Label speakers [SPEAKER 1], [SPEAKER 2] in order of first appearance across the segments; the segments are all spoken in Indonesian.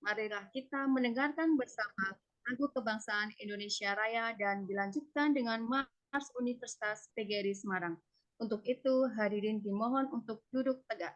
[SPEAKER 1] marilah kita mendengarkan bersama lagu kebangsaan Indonesia Raya dan dilanjutkan dengan Mars Universitas PGRI Semarang. Untuk itu, hadirin dimohon untuk duduk tegak.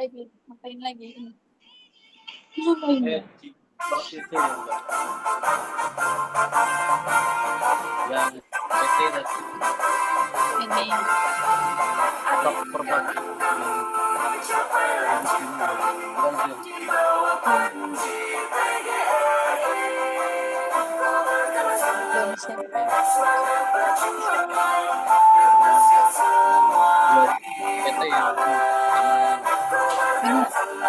[SPEAKER 2] Ngapain lagi ini? Ngapain ya?
[SPEAKER 3] Yang PT
[SPEAKER 2] Ini
[SPEAKER 3] top perbagi
[SPEAKER 2] belum siapa.
[SPEAKER 3] PT yang
[SPEAKER 2] Ini ini sama.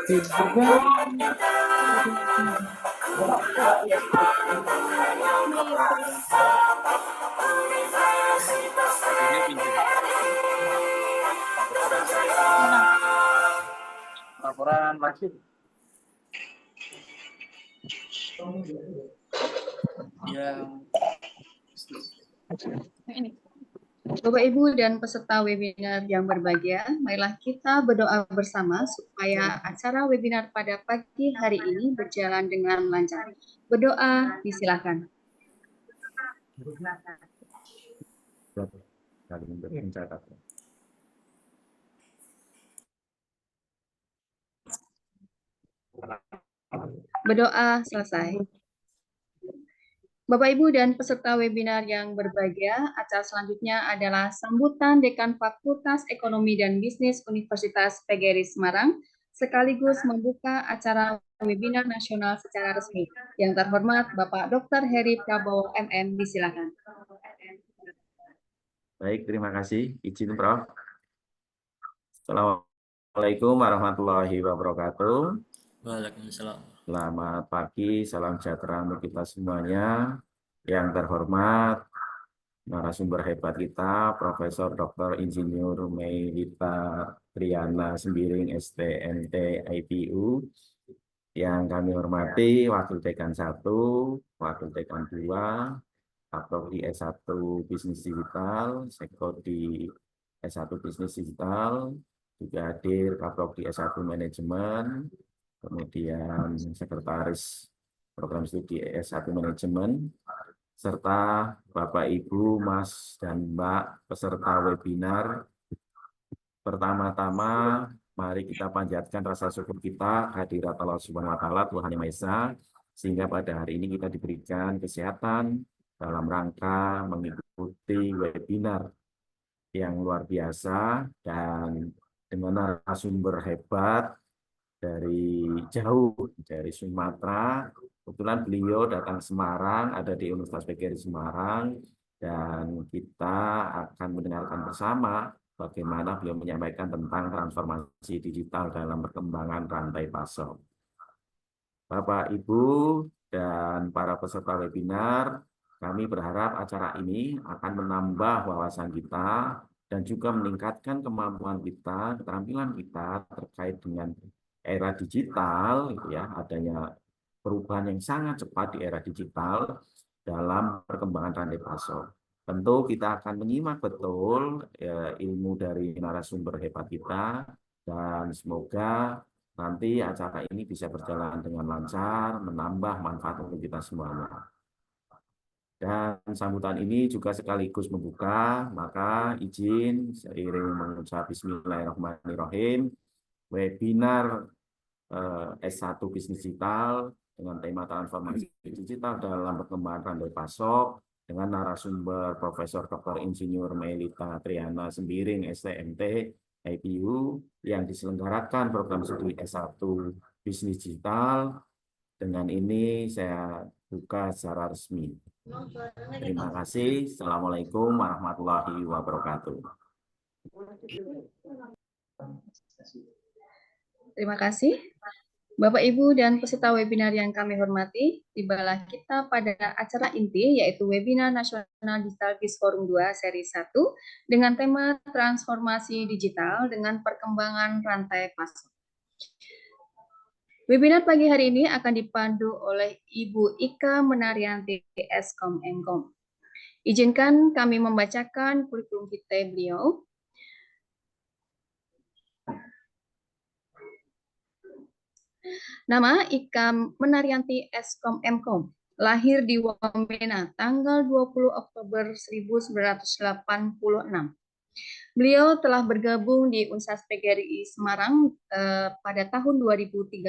[SPEAKER 2] Terus
[SPEAKER 3] ini pinjam
[SPEAKER 2] mana?
[SPEAKER 3] laporan lagi yang
[SPEAKER 2] Ini
[SPEAKER 1] Bapak, Ibu, dan peserta webinar yang berbahagia, marilah kita berdoa bersama supaya acara webinar pada pagi hari ini berjalan dengan lancar. Berdoa, disilakan. Berdoa selesai. Bapak, Ibu, dan peserta webinar yang berbahagia, acara selanjutnya adalah sambutan Dekan Fakultas Ekonomi dan Bisnis Universitas PGRI Semarang, sekaligus membuka acara webinar nasional secara resmi. Yang terhormat Bapak Dr. Heri Prabowo, MM, disilakan.
[SPEAKER 4] Baik, terima kasih. Izin, Prof. Assalamualaikum warahmatullahi wabarakatuh.
[SPEAKER 3] Waalaikumsalam.
[SPEAKER 4] Selamat pagi, salam sejahtera untuk kita semuanya. Yang terhormat narasumber hebat kita, Profesor Dr. Insinyur Meilita Triana Sembiring, STMT IPU. Yang kami hormati Wakil Dekan 1, Wakil Dekan 2, Fakultas S1 Bisnis Digital, Sektor di S1 Bisnis Digital, juga hadir Fakultas S1 Manajemen, kemudian Sekretaris Program Studi S1 Manajemen, serta Bapak, Ibu, Mas, dan Mbak peserta webinar. Pertama-tama, mari kita panjatkan rasa syukur kita kehadirat Allah Subhanahu wa Ta'ala, Tuhan Yang Maha Esa, sehingga pada hari ini kita diberikan kesehatan dalam rangka mengikuti webinar yang luar biasa dan dengan narasumber hebat dari jauh, dari Sumatera. Kebetulan beliau datang Semarang, ada di Universitas PGRI Semarang, dan kita akan mendengarkan bersama bagaimana beliau menyampaikan tentang transformasi digital dalam perkembangan rantai pasok. Bapak, Ibu, dan para peserta webinar, kami berharap acara ini akan menambah wawasan kita dan juga meningkatkan kemampuan kita, keterampilan kita terkait dengan era digital, ya, adanya perubahan yang sangat cepat di era digital dalam perkembangan rantai pasok. Tentu kita akan menyimak betul ilmu dari narasumber hebat kita, dan semoga nanti acara ini bisa berjalan dengan lancar, menambah manfaat untuk kita semuanya. Dan sambutan ini juga sekaligus membuka, maka izin seiring mengucap Bismillahirrahmanirrahim, webinar S1 Bisnis Digital dengan tema transformasi digital dalam perkembangan rantai pasok dengan narasumber Profesor Dr. Insinyur Melita Triana Sembiring, STMT, IPU, yang diselenggarakan program studi S1 Bisnis Digital. Dengan ini saya buka secara resmi. Terima kasih. Assalamualaikum warahmatullahi wabarakatuh.
[SPEAKER 1] Terima kasih. Bapak, Ibu, dan peserta webinar yang kami hormati, tibalah kita pada acara inti, yaitu Webinar Nasional Digital Biz Forum 2 Seri 1, dengan tema Transformasi Digital dengan Perkembangan Rantai Pasok. Webinar pagi hari ini akan dipandu oleh Ibu Ika Menaryanti, Eskom Enkom. Izinkan kami membacakan kurikulum vitae beliau. Nama Ika Menaryanti, Eskom Enkom. Lahir di Wamena, tanggal 20 Oktober 1986. Beliau telah bergabung di Universitas PGRI Semarang pada tahun 2013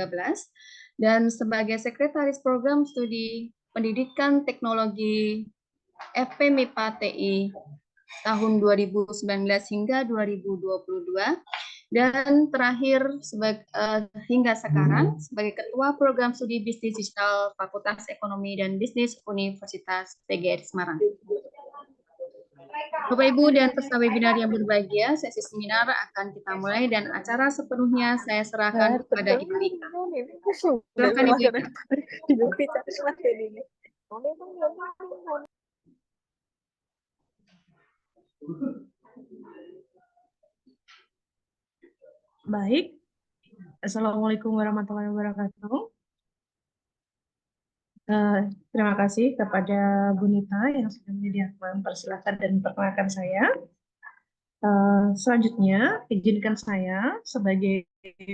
[SPEAKER 1] dan sebagai Sekretaris Program Studi Pendidikan Teknologi FPMIPA TI tahun 2019 hingga 2022, dan terakhir hingga sekarang sebagai Ketua Program Studi Bisnis Digital Fakultas Ekonomi dan Bisnis Universitas PGRI Semarang. Bapak, Ibu, dan peserta webinar yang berbahagia, sesi seminar akan kita mulai dan acara sepenuhnya saya serahkan kepada Ibu Ika. Silakan Ibu Ika.
[SPEAKER 5] Baik, Assalamualaikum warahmatullahi wabarakatuh. Terima kasih kepada Bu Nita yang sudah mempersilahkan dan memperkenalkan saya. Selanjutnya, izinkan saya sebagai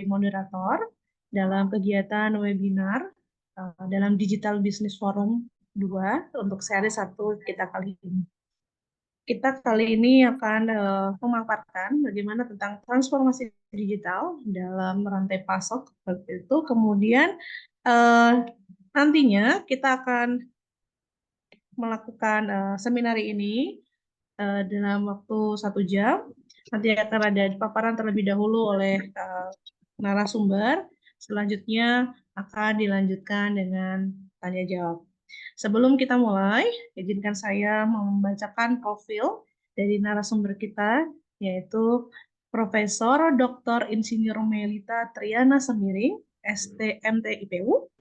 [SPEAKER 5] moderator dalam kegiatan webinar dalam Digital Business Forum 2 untuk seri 1 kita kali ini. Kita kali ini akan memaparkan bagaimana tentang transformasi digital dalam rantai pasok seperti itu. Kemudian nantinya kita akan melakukan seminar ini dalam waktu 1 jam. Nanti akan ada paparan terlebih dahulu oleh narasumber. Selanjutnya akan dilanjutkan dengan tanya jawab. Sebelum kita mulai, izinkan saya membacakan profil dari narasumber kita, yaitu Profesor Dr. Insinyur Melita Triana Sembiring, STMT IPU.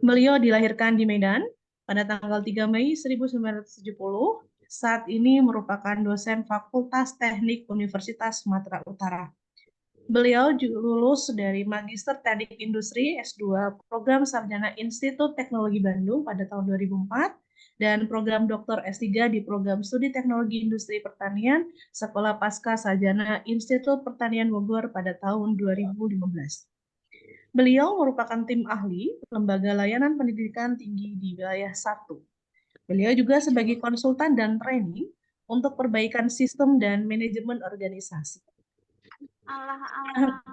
[SPEAKER 5] Beliau dilahirkan di Medan pada tanggal 3 Mei 1970. Saat ini merupakan dosen Fakultas Teknik Universitas Sumatera Utara. Beliau juga lulus dari Magister Teknik Industri S2 Program Sarjana Institut Teknologi Bandung pada tahun 2004 dan program Dr. S3 di Program Studi Teknologi Industri Pertanian Sekolah Pasca Sarjana Institut Pertanian Bogor pada tahun 2015. Beliau merupakan tim ahli Lembaga Layanan Pendidikan Tinggi di Wilayah 1. Beliau juga sebagai konsultan dan training untuk perbaikan sistem dan manajemen organisasi.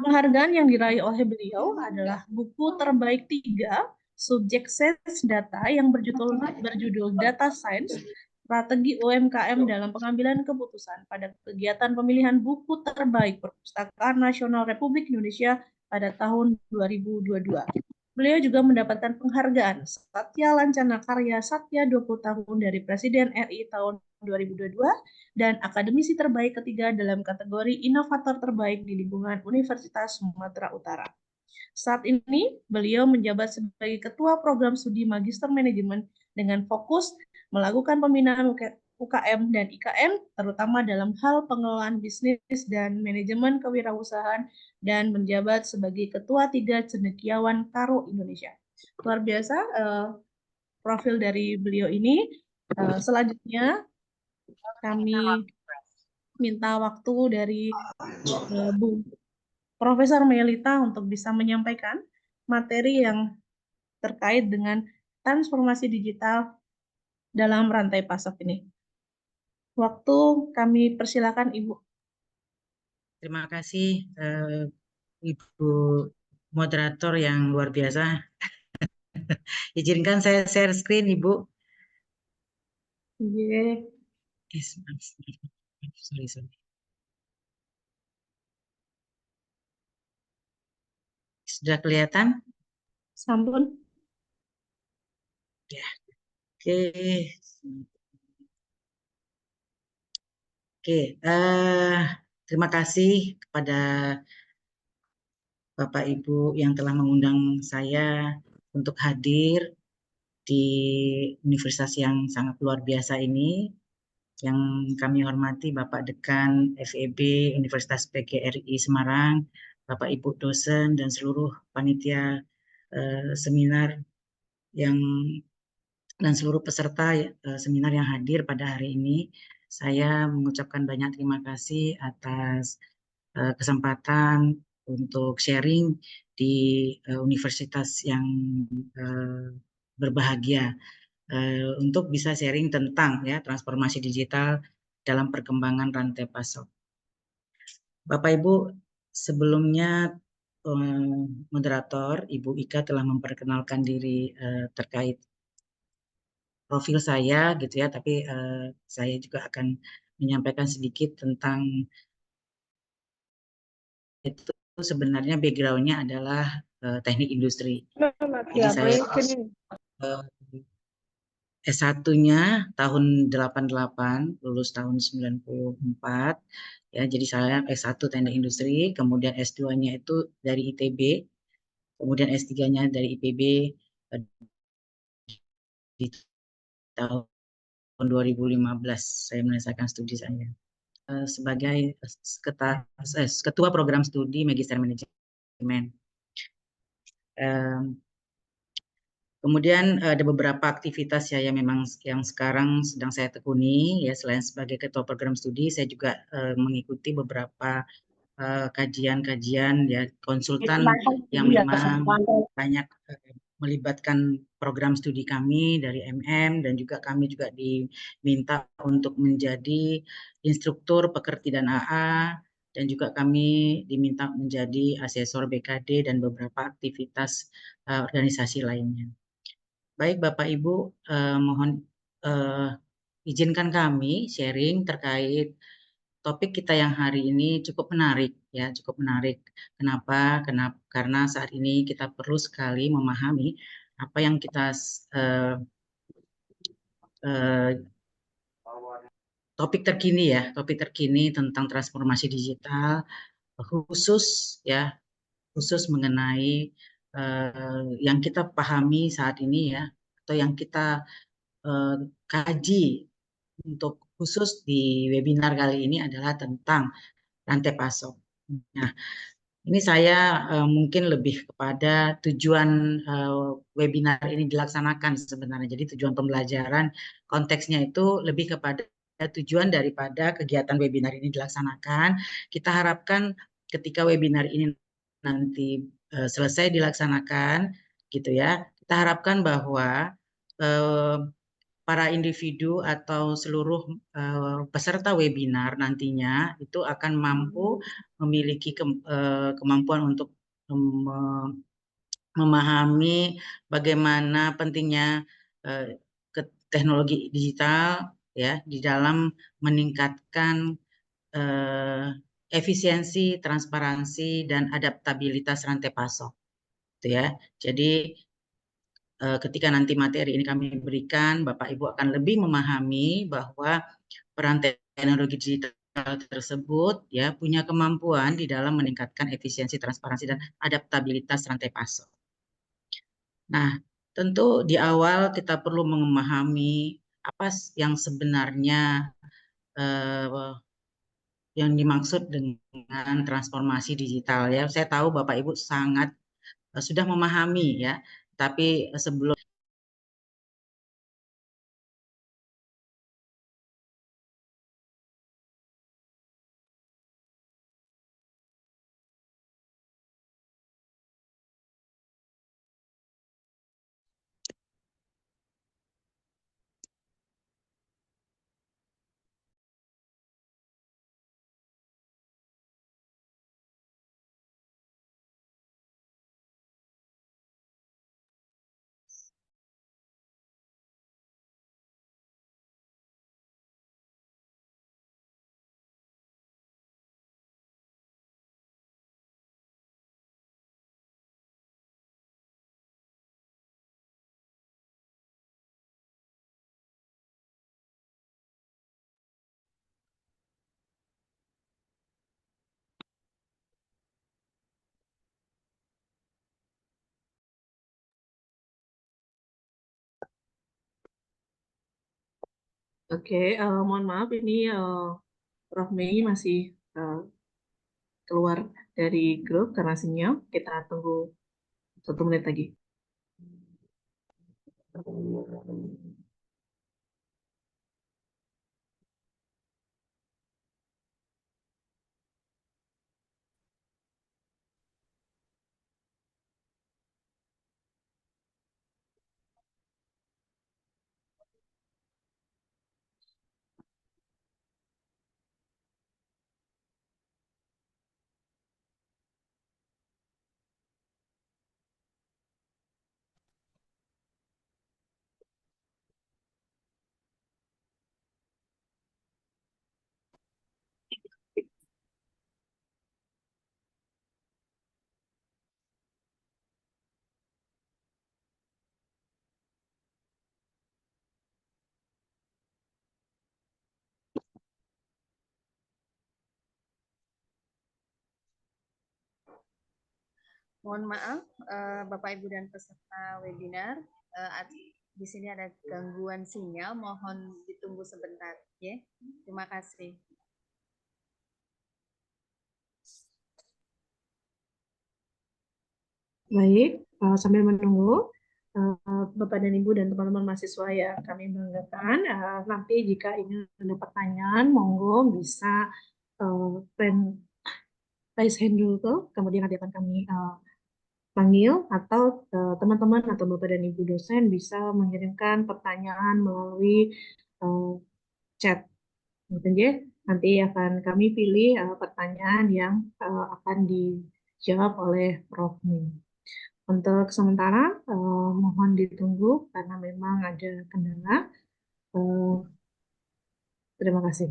[SPEAKER 5] Penghargaan yang diraih oleh beliau adalah buku terbaik 3 subjek sains data yang berjudul Data Science, Strategi UMKM dalam Pengambilan Keputusan pada kegiatan pemilihan buku terbaik Perpustakaan Nasional Republik Indonesia pada tahun 2022. Beliau juga mendapatkan penghargaan Satya Lancana Karya Satya 20 tahun dari Presiden RI tahun 2022 dan akademisi terbaik ketiga dalam kategori inovator terbaik di lingkungan Universitas Sumatera Utara. Saat ini, beliau menjabat sebagai Ketua Program Studi Magister Manajemen dengan fokus melakukan pembinaan UKM dan IKM, terutama dalam hal pengelolaan bisnis dan manajemen kewirausahaan, dan menjabat sebagai Ketua 3 Cendekiawan Karo Indonesia. Luar biasa profil dari beliau ini. Selanjutnya, kami minta waktu dari Bu Profesor Melita untuk bisa menyampaikan materi yang terkait dengan transformasi digital dalam rantai pasok ini. Waktu kami persilakan Ibu.
[SPEAKER 6] Terima kasih Ibu moderator yang luar biasa. Izinkan saya share screen, Ibu.
[SPEAKER 5] Iya.
[SPEAKER 6] Sorry. Sudah kelihatan?
[SPEAKER 5] Sampun.
[SPEAKER 6] Ya. Oke. Terima kasih kepada Bapak Ibu yang telah mengundang saya untuk hadir di universitas yang sangat luar biasa ini. Yang kami hormati Bapak Dekan FEB Universitas PGRI Semarang, Bapak Ibu dosen dan seluruh panitia seminar dan seluruh peserta seminar yang hadir pada hari ini. Saya mengucapkan banyak terima kasih atas kesempatan untuk sharing di universitas yang berbahagia untuk bisa sharing tentang transformasi digital dalam perkembangan rantai pasok. Bapak Ibu, sebelumnya moderator Ibu Ika telah memperkenalkan diri terkait profil saya gitu ya, tapi saya juga akan menyampaikan sedikit tentang itu. Sebenarnya background-nya adalah teknik industri. Jadi saya S1-nya tahun 88, lulus tahun 94. Ya, jadi saya S1 teknik industri, kemudian S2-nya itu dari ITB, kemudian S3-nya dari IPB di tahun 2015 saya menyelesaikan studi saya sebagai ketua program studi Magister Manajemen. Kemudian ada beberapa aktivitas ya yang memang yang sekarang sedang saya tekuni ya, selain sebagai ketua program studi saya juga mengikuti beberapa kajian-kajian ya, konsultan yang memang banyak melibatkan program studi kami dari MM, dan juga kami juga diminta untuk menjadi instruktur pekerti dan AA, dan juga kami diminta menjadi asesor BKD dan beberapa aktivitas organisasi lainnya. Baik Bapak Ibu, mohon izinkan kami sharing terkait topik kita yang hari ini cukup menarik ya, cukup menarik. Kenapa? Karena saat ini kita perlu sekali memahami apa yang kita topik terkini tentang transformasi digital, khusus mengenai yang kita pahami saat ini ya, atau yang kita kaji untuk khusus di webinar kali ini adalah tentang rantai pasok. Nah, ini saya mungkin lebih kepada tujuan webinar ini dilaksanakan sebenarnya. Jadi tujuan pembelajaran konteksnya itu lebih kepada tujuan daripada kegiatan webinar ini dilaksanakan. Kita harapkan ketika webinar ini nanti selesai dilaksanakan gitu ya, kita harapkan bahwa para individu atau seluruh peserta webinar nantinya itu akan mampu memiliki kemampuan untuk memahami bagaimana pentingnya teknologi digital ya di dalam meningkatkan efisiensi, transparansi, dan adaptabilitas rantai pasok. Gitu ya. Jadi ketika nanti materi ini kami berikan, Bapak Ibu akan lebih memahami bahwa peran teknologi digital tersebut ya punya kemampuan di dalam meningkatkan efisiensi, transparansi, dan adaptabilitas rantai pasok. Nah, tentu di awal kita perlu memahami apa yang sebenarnya yang dimaksud dengan transformasi digital ya. Saya tahu Bapak Ibu sangat sudah memahami ya, tapi sebelum
[SPEAKER 5] Oke, mohon maaf ini Prof. Mei masih keluar dari grup karena sinyal. Kita tunggu 1 menit lagi.
[SPEAKER 1] Mohon maaf, Bapak Ibu dan peserta webinar, di sini ada gangguan sinyal, mohon ditunggu sebentar, ya. Terima kasih.
[SPEAKER 5] Baik, sambil menunggu, Bapak dan Ibu dan teman-teman mahasiswa yang kami banggakan, nanti jika ingin ada pertanyaan, monggo bisa raise hand dulu, kemudian nanti akan kami panggil, atau teman-teman atau Bapak dan Ibu dosen bisa mengirimkan pertanyaan melalui chat. Gitu ya. Nanti akan kami pilih pertanyaan yang akan dijawab oleh Prof. Min. Untuk sementara, mohon ditunggu karena memang ada kendala. Terima kasih.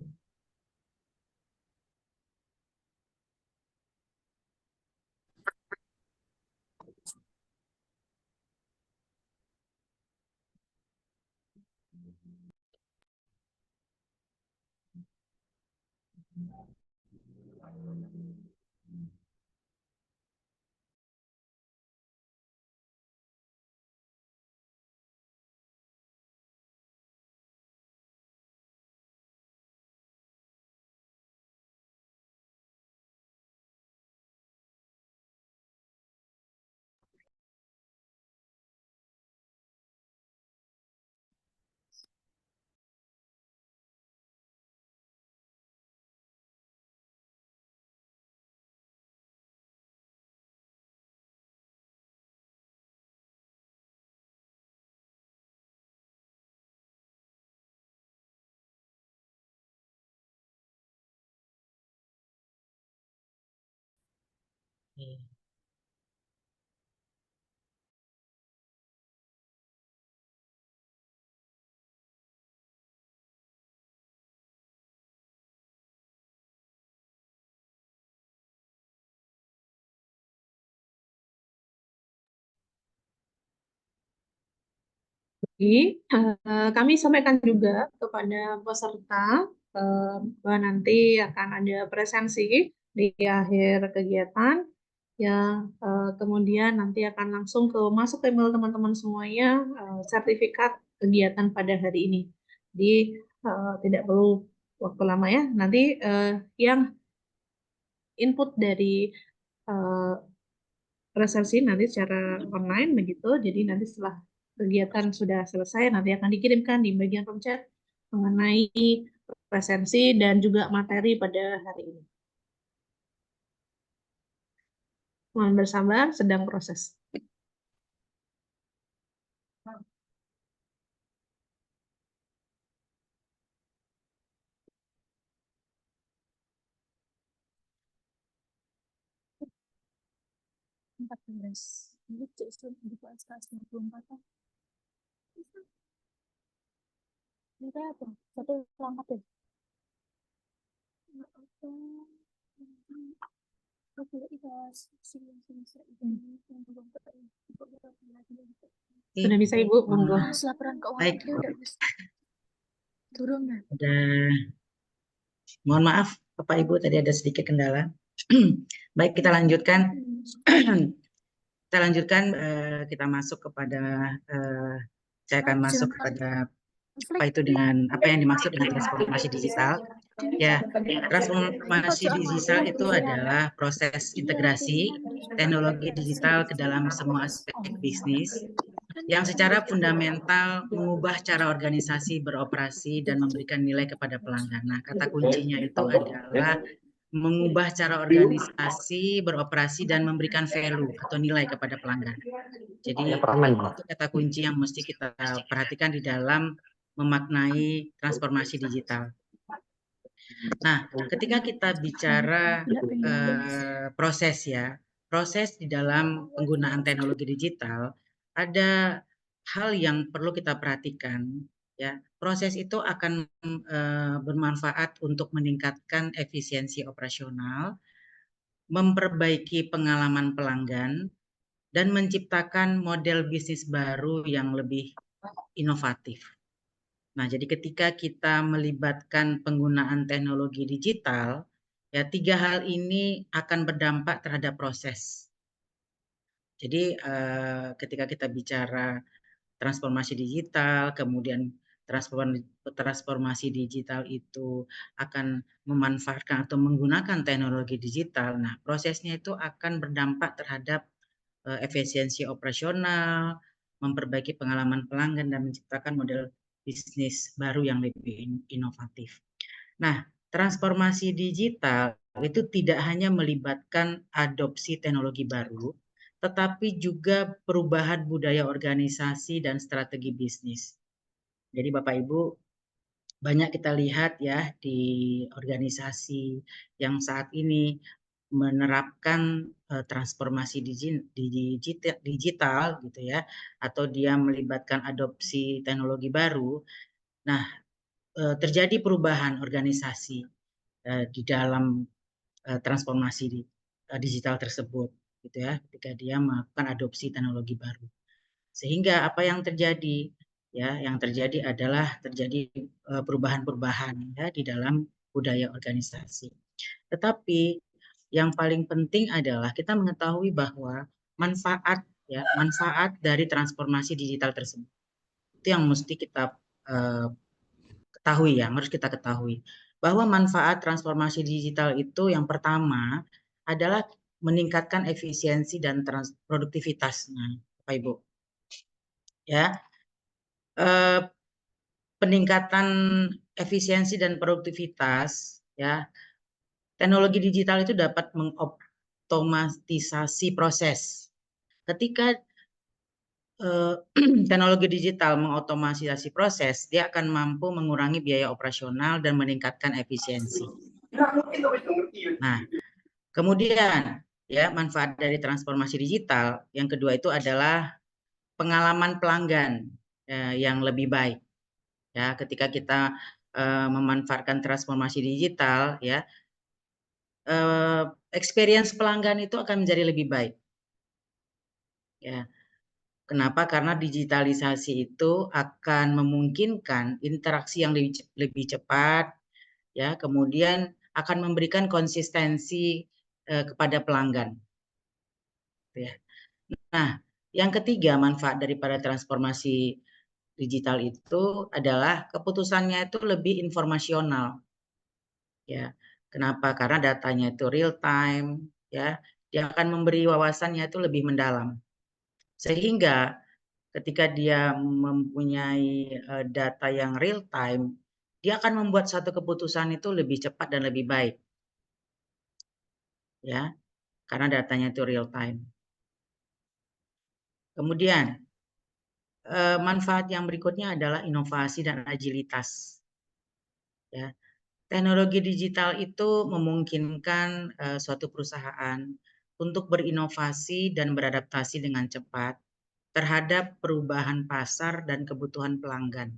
[SPEAKER 6] Oke.
[SPEAKER 5] Jadi, kami sampaikan juga kepada peserta bahwa nanti akan ada presensi di akhir kegiatan yang kemudian nanti akan langsung masuk ke email teman-teman semuanya sertifikat kegiatan pada hari ini. Jadi tidak perlu waktu lama ya. Nanti yang input dari presensi nanti secara online begitu. Jadi nanti setelah kegiatan sudah selesai nanti akan dikirimkan di bagian room chat mengenai presensi dan juga materi pada hari ini. Mohon bersabar, sedang proses. Sudah bisa Ibu, monggo.
[SPEAKER 6] Baik. Udah. Mohon maaf, Bapak Ibu tadi ada sedikit kendala. Baik, kita lanjutkan. Kita lanjutkan. Kita masuk kepada. Saya akan masuk kepada apa itu dengan apa yang dimaksud dengan transformasi digital. Ya, transformasi digital itu adalah proses integrasi teknologi digital ke dalam semua aspek bisnis yang secara fundamental mengubah cara organisasi beroperasi dan memberikan nilai kepada pelanggan. Nah, kata kuncinya itu adalah mengubah cara organisasi beroperasi dan memberikan value atau nilai kepada pelanggan. Jadi itu kata kunci yang mesti kita perhatikan di dalam memaknai transformasi digital. Nah, ketika kita bicara proses ya, proses di dalam penggunaan teknologi digital, ada hal yang perlu kita perhatikan ya. Proses itu akan bermanfaat untuk meningkatkan efisiensi operasional, memperbaiki pengalaman pelanggan, dan menciptakan model bisnis baru yang lebih inovatif. Nah, jadi ketika kita melibatkan penggunaan teknologi digital, ya 3 hal ini akan berdampak terhadap proses. Jadi ketika kita bicara transformasi digital, kemudian transformasi digital itu akan memanfaatkan atau menggunakan teknologi digital. Nah, prosesnya itu akan berdampak terhadap efisiensi operasional, memperbaiki pengalaman pelanggan, dan menciptakan model bisnis baru yang lebih inovatif. Nah, transformasi digital itu tidak hanya melibatkan adopsi teknologi baru, tetapi juga perubahan budaya organisasi dan strategi bisnis. Jadi Bapak Ibu, banyak kita lihat ya di organisasi yang saat ini menerapkan transformasi digital gitu ya, atau dia melibatkan adopsi teknologi baru. Nah, terjadi perubahan organisasi di dalam transformasi digital tersebut gitu ya, ketika dia melakukan adopsi teknologi baru. Sehingga apa yang terjadi ya, yang terjadi adalah terjadi perubahan-perubahan ya di dalam budaya organisasi. Tetapi yang paling penting adalah kita mengetahui bahwa manfaat dari transformasi digital tersebut itu yang mesti kita ketahui ya, harus kita ketahui bahwa manfaat transformasi digital itu yang pertama adalah meningkatkan efisiensi dan produktivitasnya, Bapak Ibu. Ya, peningkatan efisiensi dan produktivitas ya. Teknologi digital itu dapat mengoptimisasi proses. Ketika teknologi digital mengotomatisasi proses, dia akan mampu mengurangi biaya operasional dan meningkatkan efisiensi. Nah, kemudian ya manfaat dari transformasi digital. Yang kedua itu adalah pengalaman pelanggan yang lebih baik. Ya, ketika kita memanfaatkan transformasi digital, ya experience pelanggan itu akan menjadi lebih baik. Ya, kenapa? Karena digitalisasi itu akan memungkinkan interaksi yang lebih cepat, ya, kemudian akan memberikan konsistensi kepada pelanggan. Ya. Nah, yang ketiga manfaat daripada transformasi digital itu adalah keputusannya itu lebih informasional. Ya, kenapa? Karena datanya itu real time, ya, dia akan memberi wawasannya itu lebih mendalam. Sehingga ketika dia mempunyai data yang real time, dia akan membuat satu keputusan itu lebih cepat dan lebih baik. Ya, karena datanya itu real time. Kemudian manfaat yang berikutnya adalah inovasi dan agilitas. Ya, teknologi digital itu memungkinkan suatu perusahaan untuk berinovasi dan beradaptasi dengan cepat terhadap perubahan pasar dan kebutuhan pelanggan.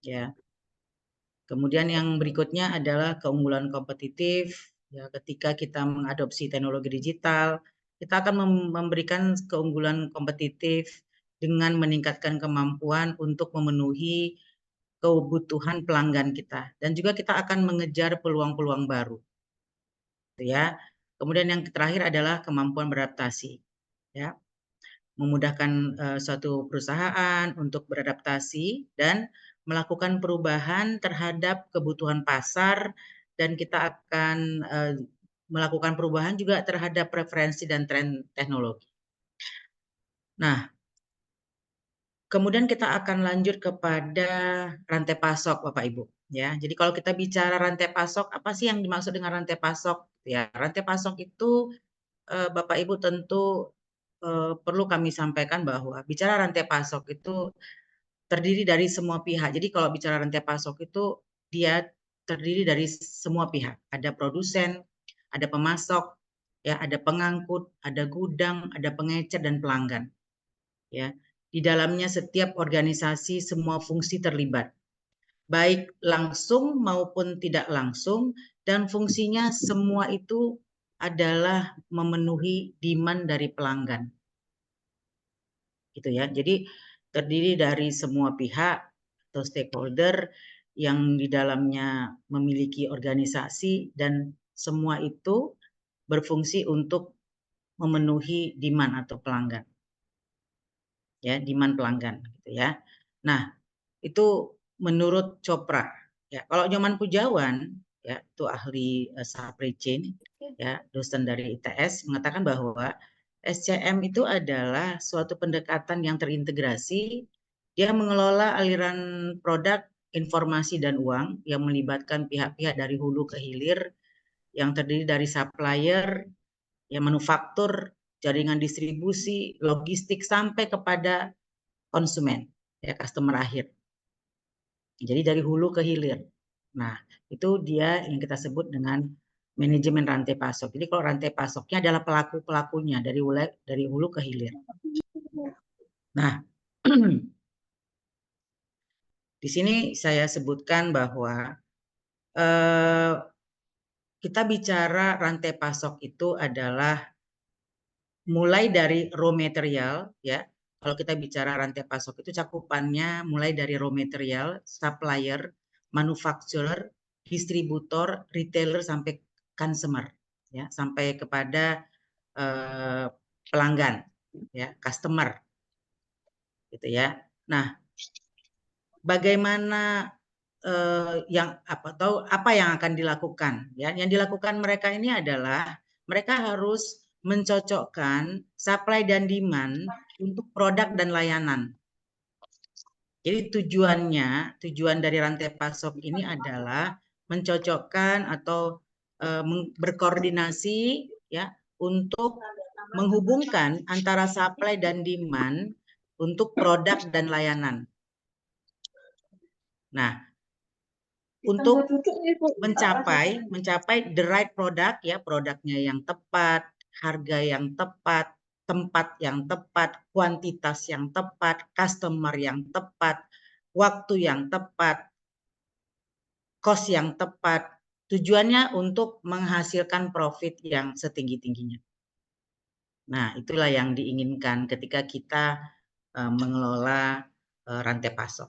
[SPEAKER 6] Ya. Kemudian yang berikutnya adalah keunggulan kompetitif. Ya, ketika kita mengadopsi teknologi digital, kita akan memberikan keunggulan kompetitif dengan meningkatkan kemampuan untuk memenuhi kebutuhan pelanggan kita, dan juga kita akan mengejar peluang-peluang baru. Ya. Kemudian yang terakhir adalah kemampuan beradaptasi. Ya. Memudahkan suatu perusahaan untuk beradaptasi dan melakukan perubahan terhadap kebutuhan pasar, dan kita akan melakukan perubahan juga terhadap preferensi dan tren teknologi. Nah, kemudian kita akan lanjut kepada rantai pasok, Bapak Ibu. Ya, jadi kalau kita bicara rantai pasok, apa sih yang dimaksud dengan rantai pasok? Ya, rantai pasok itu Bapak Ibu tentu perlu kami sampaikan bahwa bicara rantai pasok itu terdiri dari semua pihak. Jadi kalau bicara rantai pasok itu dia terdiri dari semua pihak. Ada produsen, ada pemasok, ya, ada pengangkut, ada gudang, ada pengecer dan pelanggan. Ya, di dalamnya setiap organisasi semua fungsi terlibat, baik langsung maupun tidak langsung, dan fungsinya semua itu adalah memenuhi demand dari pelanggan. Gitu ya. Jadi terdiri dari semua pihak atau stakeholder yang di dalamnya memiliki organisasi, dan semua itu berfungsi untuk memenuhi demand atau pelanggan. Ya, demand pelanggan gitu ya. Nah, itu menurut Chopra. Ya, kalau Nyoman Pujawan, ya, itu ahli supply chain, ya, dosen dari ITS, mengatakan bahwa SCM itu adalah suatu pendekatan yang terintegrasi. Dia mengelola aliran produk, informasi, dan uang yang melibatkan pihak-pihak dari hulu ke hilir, yang terdiri dari supplier, ya, manufaktur, jaringan distribusi, logistik, sampai kepada konsumen, ya, customer akhir. Jadi dari hulu ke hilir. Nah, itu dia yang kita sebut dengan manajemen rantai pasok. Jadi kalau rantai pasoknya adalah pelaku-pelakunya dari hulu ke hilir. Nah, di sini saya sebutkan bahwa kita bicara rantai pasok itu adalah mulai dari raw material, ya. Kalau kita bicara rantai pasok itu cakupannya mulai dari raw material, supplier, manufacturer, distributor, retailer, sampai consumer, ya, sampai kepada pelanggan, ya, customer, gitu ya. Nah, bagaimana apa yang akan dilakukan? Ya, yang dilakukan mereka ini adalah mereka harus mencocokkan supply dan demand untuk produk dan layanan. Jadi tujuan dari rantai pasok ini adalah mencocokkan atau berkoordinasi, ya, untuk menghubungkan antara supply dan demand untuk produk dan layanan. Nah, untuk mencapai the right product ya, produknya yang tepat, harga yang tepat, tempat yang tepat, kuantitas yang tepat, customer yang tepat, waktu yang tepat, cost yang tepat. Tujuannya untuk menghasilkan profit yang setinggi-tingginya. Nah, itulah yang diinginkan ketika kita mengelola rantai pasok.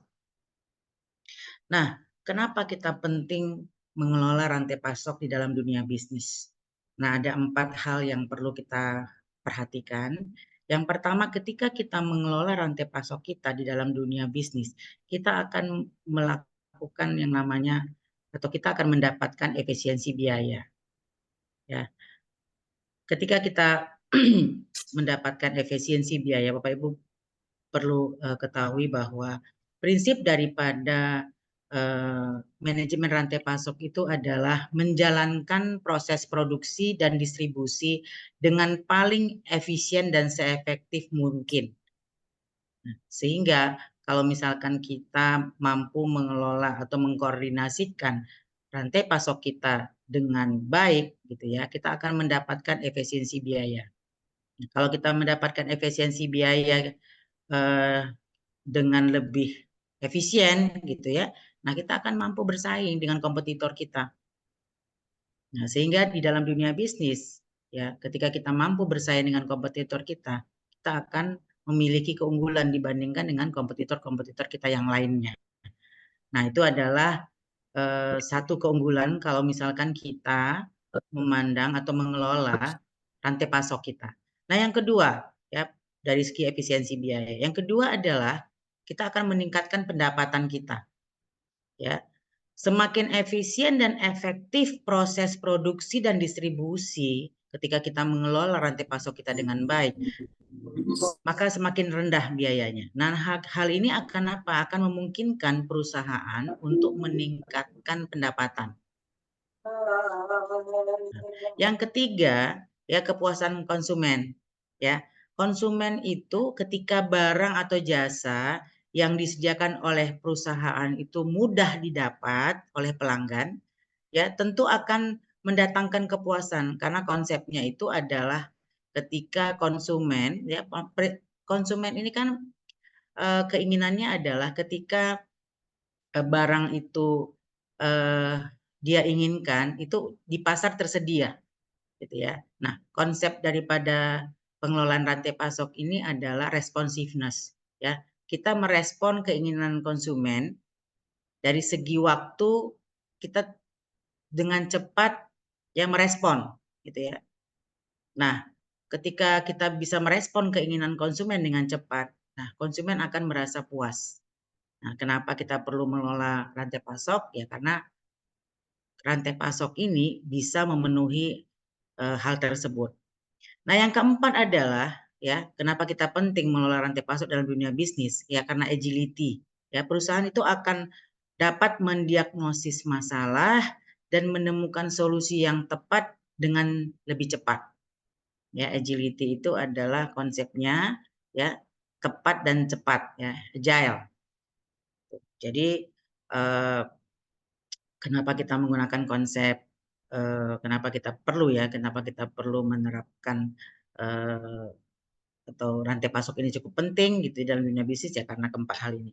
[SPEAKER 6] Nah, kenapa kita penting mengelola rantai pasok di dalam dunia bisnis? Nah, ada 4 hal yang perlu kita perhatikan. Yang pertama, ketika kita mengelola rantai pasok kita di dalam dunia bisnis, kita akan melakukan yang namanya atau kita akan mendapatkan efisiensi biaya. Ya. Ketika kita mendapatkan efisiensi biaya, Bapak Ibu perlu ketahui bahwa prinsip daripada manajemen rantai pasok itu adalah menjalankan proses produksi dan distribusi dengan paling efisien dan seefektif mungkin. Sehingga kalau misalkan kita mampu mengelola atau mengkoordinasikan rantai pasok kita dengan baik, gitu ya, kita akan mendapatkan efisiensi biaya. Kalau kita mendapatkan efisiensi biaya dengan lebih efisien, gitu ya, nah kita akan mampu bersaing dengan kompetitor kita. Nah, sehingga di dalam dunia bisnis, ya, ketika kita mampu bersaing dengan kompetitor kita akan memiliki keunggulan dibandingkan dengan kompetitor-kompetitor kita yang lainnya. Nah, itu adalah satu keunggulan kalau misalkan kita memandang atau mengelola rantai pasok kita. Nah, yang kedua, ya, dari segi efisiensi biaya. Yang kedua adalah kita akan meningkatkan pendapatan kita. Ya. Semakin efisien dan efektif proses produksi dan distribusi ketika kita mengelola rantai pasok kita dengan baik, maka semakin rendah biayanya. Nah, hal ini akan apa? Akan memungkinkan perusahaan untuk meningkatkan pendapatan. Yang ketiga, ya, kepuasan konsumen. Ya, konsumen itu ketika barang atau jasa yang disediakan oleh perusahaan itu mudah didapat oleh pelanggan, ya, tentu akan mendatangkan kepuasan karena konsepnya itu adalah ketika konsumen, ya, konsumen ini kan keinginannya adalah ketika barang itu dia inginkan itu di pasar tersedia, gitu ya. Nah, konsep daripada pengelolaan rantai pasok ini adalah responsiveness, ya. Kita merespon keinginan konsumen dari segi waktu, kita dengan cepat ya merespon, gitu ya. Nah, ketika kita bisa merespon keinginan konsumen dengan cepat, nah konsumen akan merasa puas. Nah, kenapa kita perlu mengelola rantai pasok? Ya karena rantai pasok ini bisa memenuhi hal tersebut. Nah, yang keempat adalah, ya, kenapa kita penting mengelola rantai pasok dalam dunia bisnis? Ya, karena agility. Ya, perusahaan itu akan dapat mendiagnosis masalah dan menemukan solusi yang tepat dengan lebih cepat. Ya, agility itu adalah konsepnya, ya, tepat dan cepat, ya, agile. Jadi kenapa kita menggunakan konsep, kenapa kita perlu menerapkan atau rantai pasok ini cukup penting gitu dalam dunia bisnis, ya karena keempat hal ini.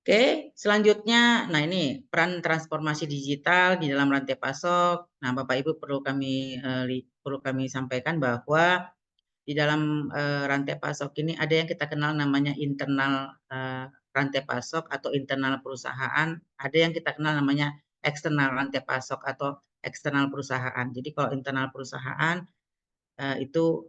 [SPEAKER 6] Oke, selanjutnya, nah ini peran transformasi digital di dalam rantai pasok. Nah, Bapak Ibu perlu kami sampaikan bahwa di dalam rantai pasok ini ada yang kita kenal namanya internal rantai pasok atau internal perusahaan, ada yang kita kenal namanya eksternal rantai pasok atau eksternal perusahaan. Jadi kalau internal perusahaan itu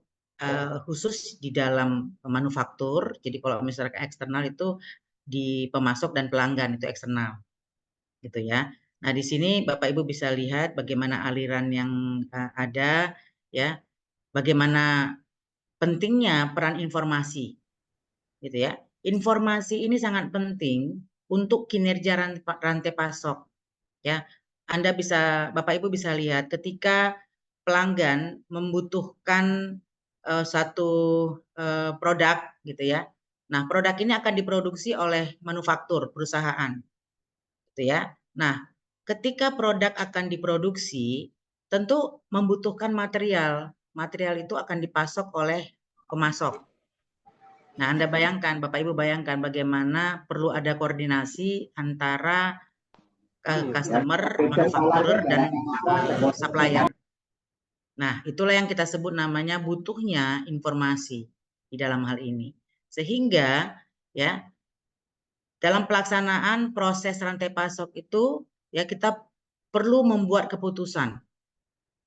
[SPEAKER 6] khusus di dalam manufaktur. Jadi kalau misalkan eksternal itu di pemasok dan pelanggan, itu eksternal, gitu ya. Nah, di sini Bapak Ibu bisa lihat bagaimana aliran yang ada, ya, bagaimana pentingnya peran informasi, gitu ya. Informasi ini sangat penting untuk kinerja rantai pasok, ya. Bapak Ibu bisa lihat ketika pelanggan membutuhkan satu produk, gitu ya. Nah, produk ini akan diproduksi oleh manufaktur perusahaan, gitu ya. Nah, ketika produk akan diproduksi, tentu membutuhkan material. Material itu akan dipasok oleh pemasok. Nah, Anda bayangkan, Bapak Ibu bayangkan bagaimana perlu ada koordinasi antara customer, manufacturer, dan supplier. Nah, itulah yang kita sebut namanya butuhnya informasi di dalam hal ini. Sehingga ya dalam pelaksanaan proses rantai pasok itu ya kita perlu membuat keputusan.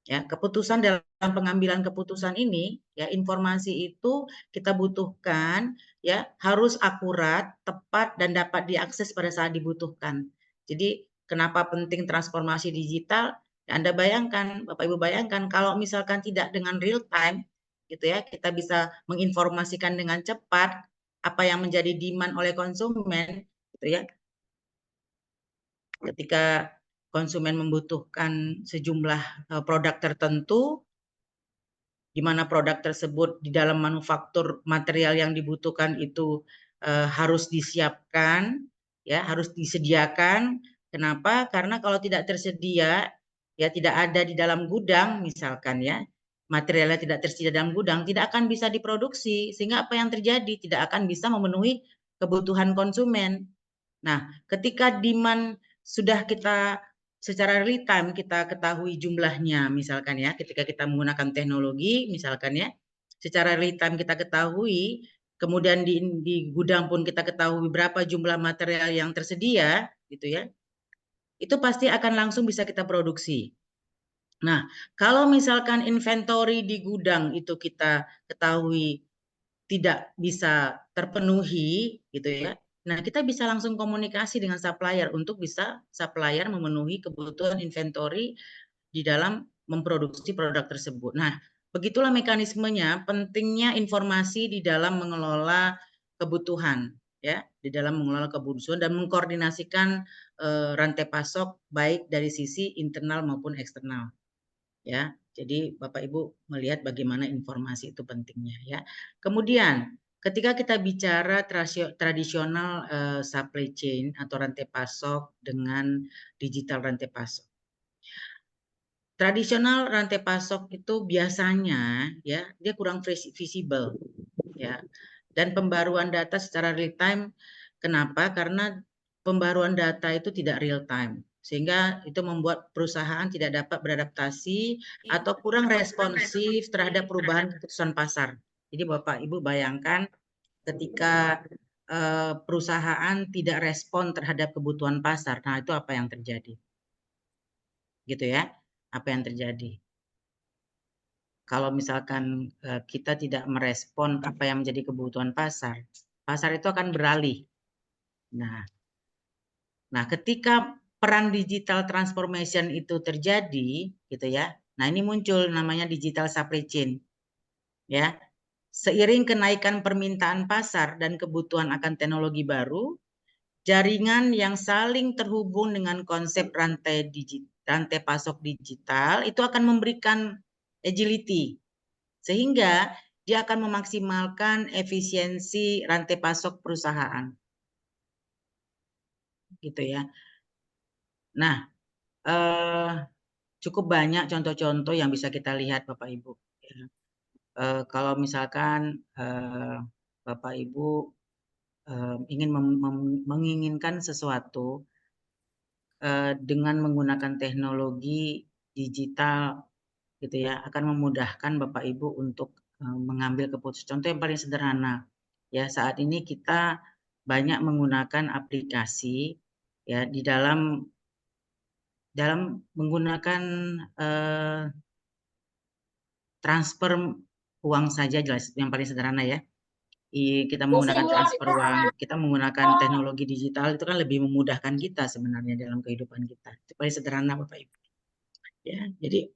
[SPEAKER 6] Ya, keputusan dalam pengambilan keputusan ini ya informasi itu kita butuhkan ya harus akurat, tepat dan dapat diakses pada saat dibutuhkan. Jadi kenapa penting transformasi digital? Ya, Anda bayangkan, Bapak Ibu bayangkan kalau misalkan tidak dengan real time gitu ya, kita bisa menginformasikan dengan cepat apa yang menjadi demand oleh konsumen gitu ya. Ketika konsumen membutuhkan sejumlah produk tertentu, di mana produk tersebut di dalam manufaktur material yang dibutuhkan itu harus disiapkan, ya harus disediakan. Kenapa? Karena kalau tidak tersedia, ya tidak ada di dalam gudang, misalkan ya, materialnya tidak tersedia dalam gudang, tidak akan bisa diproduksi. Sehingga apa yang terjadi? Tidak akan bisa memenuhi kebutuhan konsumen. Nah, ketika demand sudah kita secara real time kita ketahui jumlahnya, misalkan ya, ketika kita menggunakan teknologi, misalkan ya, secara real time kita ketahui, kemudian di gudang pun kita ketahui berapa jumlah material yang tersedia, gitu ya, itu pasti akan langsung bisa kita produksi. Nah, kalau misalkan inventory di gudang itu kita ketahui tidak bisa terpenuhi, gitu ya. Nah, kita bisa langsung komunikasi dengan supplier untuk bisa supplier memenuhi kebutuhan inventory di dalam memproduksi produk tersebut. Nah, begitulah mekanismenya, pentingnya informasi di dalam mengelola kebutuhan, ya, di dalam mengelola kebutuhan dan mengkoordinasikan rantai pasok baik dari sisi internal maupun eksternal, ya. Jadi Bapak Ibu melihat bagaimana informasi itu pentingnya, ya. Kemudian ketika kita bicara tradisional supply chain atau rantai pasok dengan digital rantai pasok. Tradisional rantai pasok itu biasanya ya dia kurang visible, ya. Dan pembaruan data secara real time, kenapa? Karena pembaruan data itu tidak real time, sehingga itu membuat perusahaan tidak dapat beradaptasi atau kurang responsif terhadap perubahan keputusan pasar. Jadi Bapak Ibu bayangkan ketika perusahaan tidak respon terhadap kebutuhan pasar, nah itu apa yang terjadi? Gitu ya, apa yang terjadi? Kalau misalkan kita tidak merespon apa yang menjadi kebutuhan pasar, pasar itu akan beralih. Nah, ketika peran digital transformation itu terjadi, gitu ya. Nah, ini muncul namanya digital supply chain, ya. Seiring kenaikan permintaan pasar dan kebutuhan akan teknologi baru, jaringan yang saling terhubung dengan konsep rantai pasok digital itu akan memberikan agility, sehingga dia akan memaksimalkan efisiensi rantai pasok perusahaan. Gitu ya. Nah, cukup banyak contoh-contoh yang bisa kita lihat Bapak Ibu. Kalau misalkan Bapak Ibu ingin menginginkan sesuatu dengan menggunakan teknologi digital, gitu ya, akan memudahkan Bapak Ibu untuk mengambil keputusan. Contoh yang paling sederhana, ya saat ini kita banyak menggunakan aplikasi, ya di dalam menggunakan transfer uang saja, jelas yang paling sederhana ya. Kita menggunakan transfer uang, kita menggunakan teknologi digital itu kan lebih memudahkan kita sebenarnya dalam kehidupan kita. Itu paling sederhana Bapak Ibu. Ya, jadi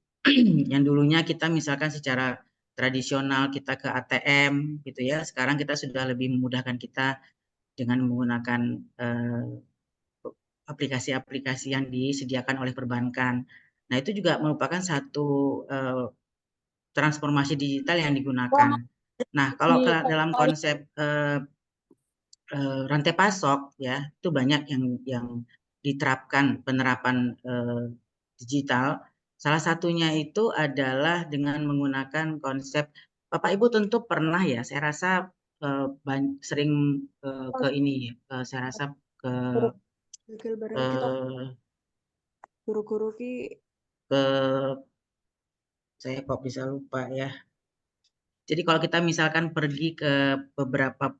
[SPEAKER 6] yang dulunya kita misalkan secara tradisional kita ke ATM gitu ya, sekarang kita sudah lebih memudahkan kita dengan menggunakan aplikasi-aplikasi yang disediakan oleh perbankan. Nah, itu juga merupakan satu transformasi digital yang digunakan. Nah, kalau dalam konsep rantai pasok ya, itu banyak yang diterapkan penerapan digital, salah satunya itu adalah dengan menggunakan konsep, Bapak Ibu tentu pernah ya, saya rasa sering ke ini, saya rasa ke
[SPEAKER 7] guru-guru ki
[SPEAKER 6] ke saya kok bisa lupa ya. Jadi kalau kita misalkan pergi ke beberapa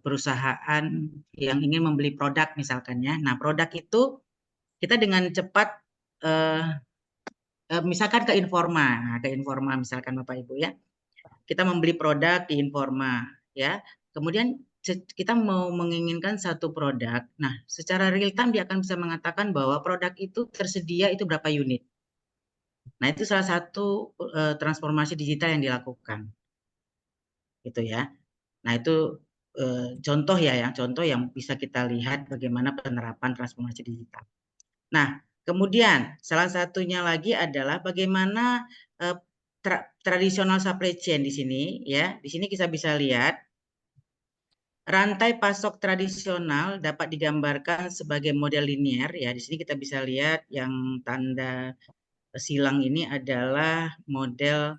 [SPEAKER 6] perusahaan yang ingin membeli produk misalkan ya, nah produk itu kita dengan cepat misalkan ke Informa, misalkan Bapak Ibu ya, kita membeli produk di Informa ya, kemudian kita mau menginginkan satu produk, nah secara real time dia akan bisa mengatakan bahwa produk itu tersedia itu berapa unit. Nah itu salah satu transformasi digital yang dilakukan, gitu ya. Nah itu contoh yang bisa kita lihat bagaimana penerapan transformasi digital. Nah, kemudian salah satunya lagi adalah bagaimana tradisional supply chain di sini ya. Di sini kita bisa lihat rantai pasok tradisional dapat digambarkan sebagai model linear ya. Di sini kita bisa lihat yang tanda silang ini adalah model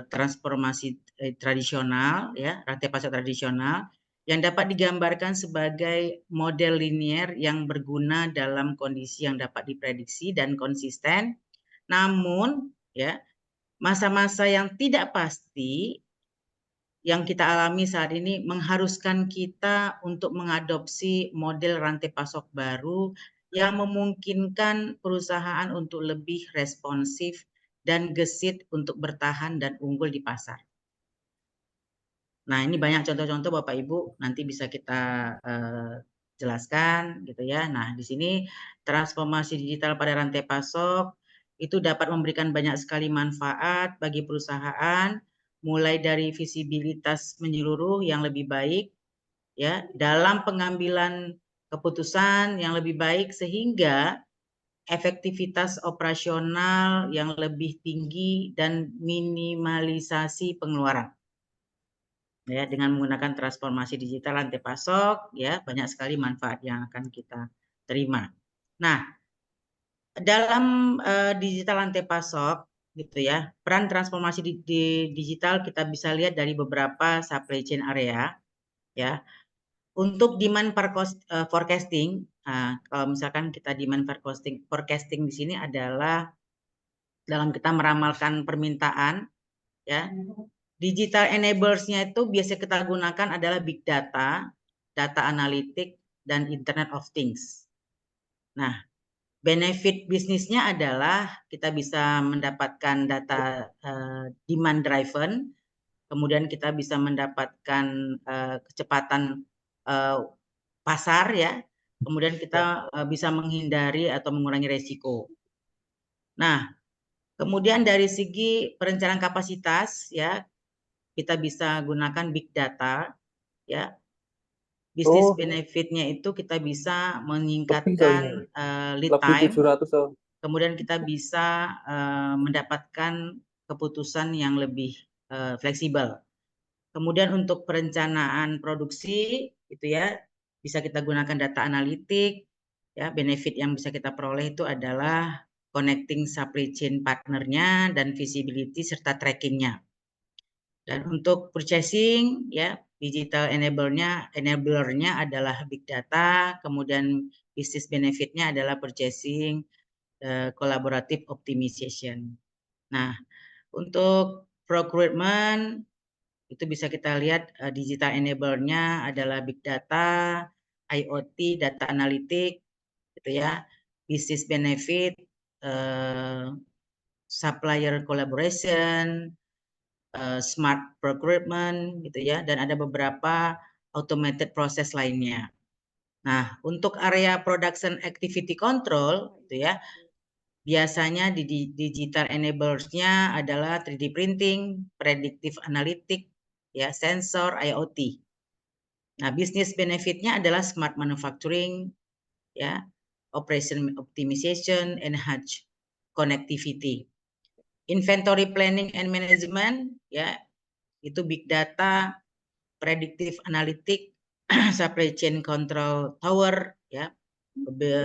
[SPEAKER 6] transformasi tradisional ya, rantai pasok tradisional yang dapat digambarkan sebagai model linear yang berguna dalam kondisi yang dapat diprediksi dan konsisten. Namun ya, masa-masa yang tidak pasti yang kita alami saat ini mengharuskan kita untuk mengadopsi model rantai pasok baru yang memungkinkan perusahaan untuk lebih responsif dan gesit untuk bertahan dan unggul di pasar. Nah, ini banyak contoh-contoh Bapak Ibu, nanti bisa kita jelaskan gitu ya. Nah, di sini transformasi digital pada rantai pasok itu dapat memberikan banyak sekali manfaat bagi perusahaan, mulai dari visibilitas menyeluruh yang lebih baik ya, dalam pengambilan keputusan yang lebih baik sehingga efektivitas operasional yang lebih tinggi dan minimalisasi pengeluaran. Ya, dengan menggunakan transformasi digital rantai pasok, ya banyak sekali manfaat yang akan kita terima. Nah, dalam digital rantai pasok, gitu ya, peran transformasi di digital kita bisa lihat dari beberapa supply chain area, ya. Untuk demand forecasting, kalau misalkan kita demand forecasting di sini adalah dalam kita meramalkan permintaan, ya. Digital enablers-nya itu biasa kita gunakan adalah big data, data analitik, dan Internet of Things. Nah, benefit bisnisnya adalah kita bisa mendapatkan data demand driven, kemudian kita bisa mendapatkan kecepatan pasar ya, kemudian kita bisa menghindari atau mengurangi resiko. Nah, kemudian dari segi perencanaan kapasitas ya, kita bisa gunakan big data ya. Bisnis benefitnya itu kita bisa meningkatkan lead time, kemudian kita bisa mendapatkan keputusan yang lebih fleksibel. Kemudian untuk perencanaan produksi itu ya bisa kita gunakan data analitik ya, benefit yang bisa kita peroleh itu adalah connecting supply chain partnernya dan visibility serta trackingnya. Dan untuk purchasing ya, digital enablernya adalah big data, kemudian business benefitnya adalah purchasing collaborative optimization. Nah, untuk procurement itu bisa kita lihat digital enablernya adalah big data, IoT, data analitik, gitu ya, business benefit, supplier collaboration, smart procurement, gitu ya, dan ada beberapa automated process lainnya. Nah, untuk area production activity control, gitu ya, biasanya di digital enablers-nya adalah 3D printing, predictive analytic, ya, sensor, IoT. Nah, business benefit-nya adalah smart manufacturing, ya, operation optimization, enhanced connectivity. Inventory planning and management, ya, itu big data, predictive analytic, supply chain control tower, ya,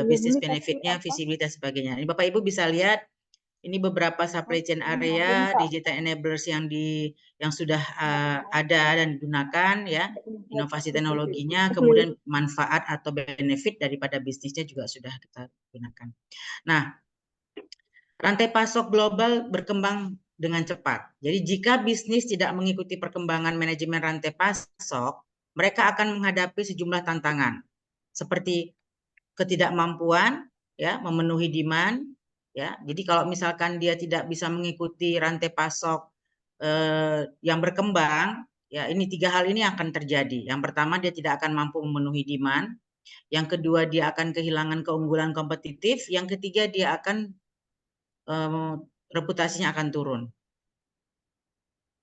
[SPEAKER 6] bisnis benefitnya, visibilitas sebagainya. Ini Bapak Ibu bisa lihat ini beberapa supply chain area, digital enablers yang sudah ada dan digunakan ya, inovasi teknologinya, kemudian manfaat atau benefit daripada bisnisnya juga sudah kita gunakan. Nah, rantai pasok global berkembang dengan cepat. Jadi jika bisnis tidak mengikuti perkembangan manajemen rantai pasok, mereka akan menghadapi sejumlah tantangan seperti ketidakmampuan ya memenuhi demand ya. Jadi kalau misalkan dia tidak bisa mengikuti rantai pasok yang berkembang ya, ini 3 hal ini akan terjadi. Yang pertama, dia tidak akan mampu memenuhi demand. Yang kedua, dia akan kehilangan keunggulan kompetitif. Yang ketiga, dia akan reputasinya akan turun.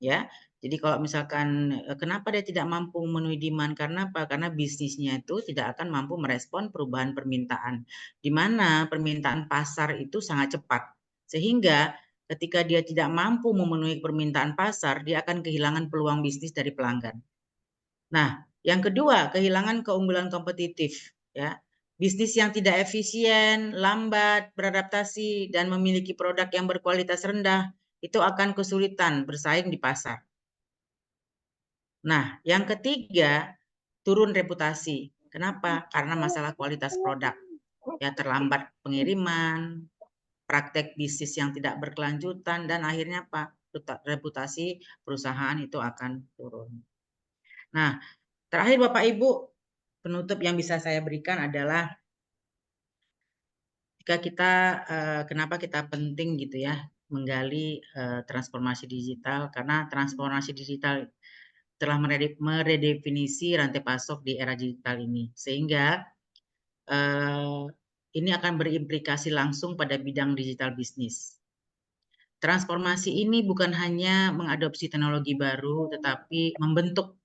[SPEAKER 6] Ya. Jadi kalau misalkan kenapa dia tidak mampu memenuhi demand, karena apa? Karena bisnisnya itu tidak akan mampu merespon perubahan permintaan, di mana permintaan pasar itu sangat cepat. Sehingga ketika dia tidak mampu memenuhi permintaan pasar, dia akan kehilangan peluang bisnis dari pelanggan. Nah, yang kedua, kehilangan keunggulan kompetitif. Ya. Bisnis yang tidak efisien, lambat, beradaptasi, dan memiliki produk yang berkualitas rendah, itu akan kesulitan bersaing di pasar. Nah, yang ketiga, turun reputasi. Kenapa? Karena masalah kualitas produk. Ya, terlambat pengiriman, praktek bisnis yang tidak berkelanjutan, dan akhirnya apa? Reputasi perusahaan itu akan turun. Nah, terakhir Bapak Ibu, penutup yang bisa saya berikan adalah jika kita, kenapa kita penting gitu ya, menggali transformasi digital, karena transformasi digital telah meredefinisi rantai pasok di era digital ini, sehingga ini akan berimplikasi langsung pada bidang digital bisnis. Transformasi ini bukan hanya mengadopsi teknologi baru, tetapi membentuk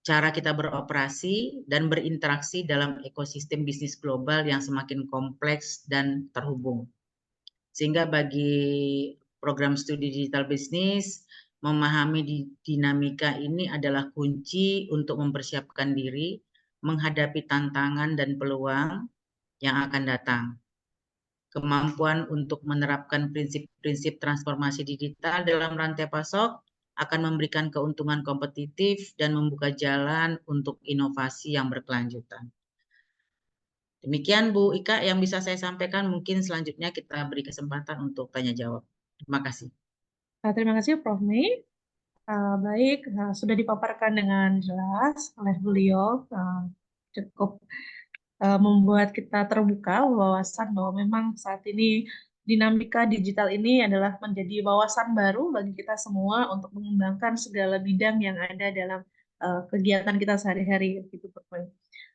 [SPEAKER 6] cara kita beroperasi dan berinteraksi dalam ekosistem bisnis global yang semakin kompleks dan terhubung. Sehingga bagi program studi digital bisnis, memahami dinamika ini adalah kunci untuk mempersiapkan diri menghadapi tantangan dan peluang yang akan datang. Kemampuan untuk menerapkan prinsip-prinsip transformasi digital dalam rantai pasok akan memberikan keuntungan kompetitif dan membuka jalan untuk inovasi yang berkelanjutan. Demikian Bu Ika yang bisa saya sampaikan, mungkin selanjutnya kita beri kesempatan untuk tanya jawab. Terima kasih.
[SPEAKER 5] Terima kasih Prof. Mei. Baik, sudah dipaparkan dengan jelas oleh beliau, cukup membuat kita terbuka wawasan bahwa memang saat ini dinamika digital ini adalah menjadi wawasan baru bagi kita semua untuk mengembangkan segala bidang yang ada dalam kegiatan kita sehari-hari.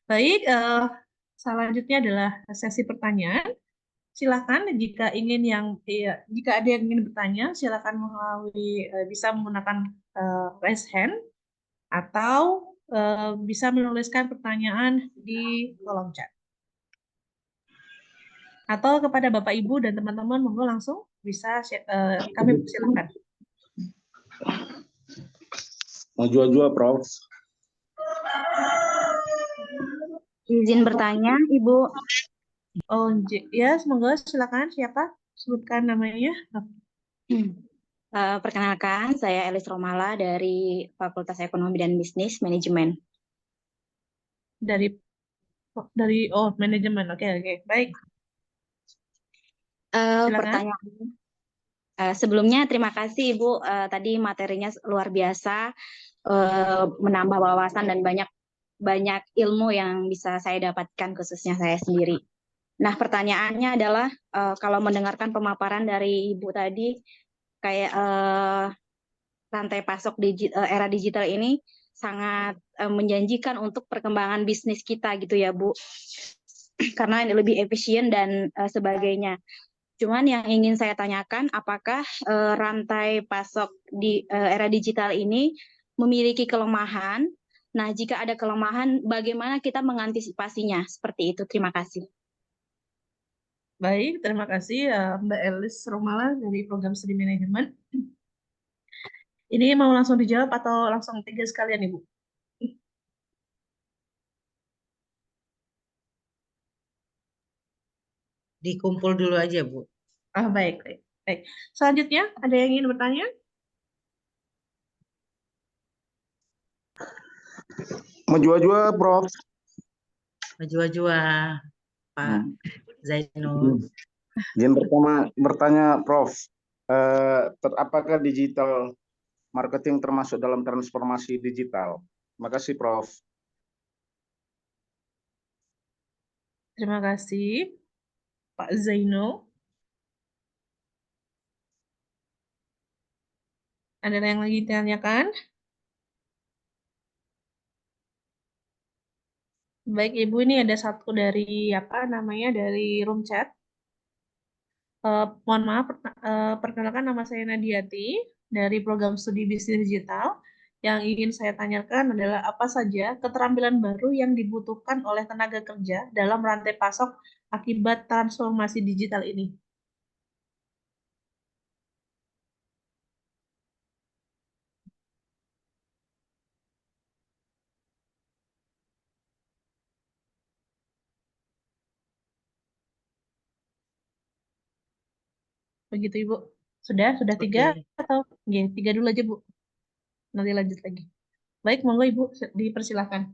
[SPEAKER 5] Baik, selanjutnya adalah sesi pertanyaan. Silakan jika ada yang ingin bertanya, silakan bisa menggunakan raise hand atau bisa menuliskan pertanyaan di kolom chat. Atau kepada Bapak Ibu dan teman-teman, monggo langsung bisa kami silakan.
[SPEAKER 8] Maju-maju Prof.
[SPEAKER 9] Izin bertanya, Ibu.
[SPEAKER 5] Oh, ya, semoga silakan. Siapa? Sebutkan namanya.
[SPEAKER 9] Perkenalkan, saya Elis Romala dari Fakultas Ekonomi dan Bisnis Manajemen.
[SPEAKER 5] Dari manajemen. Oke. Baik.
[SPEAKER 9] Pertanyaan. Sebelumnya terima kasih Ibu, tadi materinya luar biasa, menambah wawasan dan banyak ilmu yang bisa saya dapatkan khususnya saya sendiri. Nah, pertanyaannya adalah kalau mendengarkan pemaparan dari Ibu tadi, kayak rantai pasok era digital ini sangat menjanjikan untuk perkembangan bisnis kita gitu ya Bu, karena ini lebih efisien dan sebagainya. Cuman yang ingin saya tanyakan, apakah rantai pasok di era digital ini memiliki kelemahan? Nah, jika ada kelemahan, bagaimana kita mengantisipasinya? Seperti itu. Terima kasih.
[SPEAKER 5] Baik, terima kasih Mbak Elis Romala dari Program Studi Manajemen. Ini mau langsung dijawab atau langsung 3 sekalian, Ibu?
[SPEAKER 6] dikumpul dulu aja, Bu.
[SPEAKER 5] Baik, baik, baik. Selanjutnya, ada yang ingin bertanya?
[SPEAKER 8] Maju-maju, Prof.
[SPEAKER 6] Maju-maju, Pak Zainul.
[SPEAKER 8] Izin pertama bertanya, Prof. Apakah digital marketing termasuk dalam transformasi digital? Terima kasih, Prof.
[SPEAKER 5] Terima kasih, Pak Zainul. Ada yang lagi ditanyakan? Baik, Ibu, ini ada satu dari dari room chat. Mohon maaf, perkenalkan nama saya Nadiati dari program studi bisnis digital. Yang ingin saya tanyakan adalah apa saja keterampilan baru yang dibutuhkan oleh tenaga kerja dalam rantai pasok akibat transformasi digital ini? Begitu, Ibu. Sudah tiga
[SPEAKER 6] Oke.
[SPEAKER 5] atau tiga dulu aja, Bu. Nanti lanjut lagi. Baik, monggo Ibu dipersilahkan.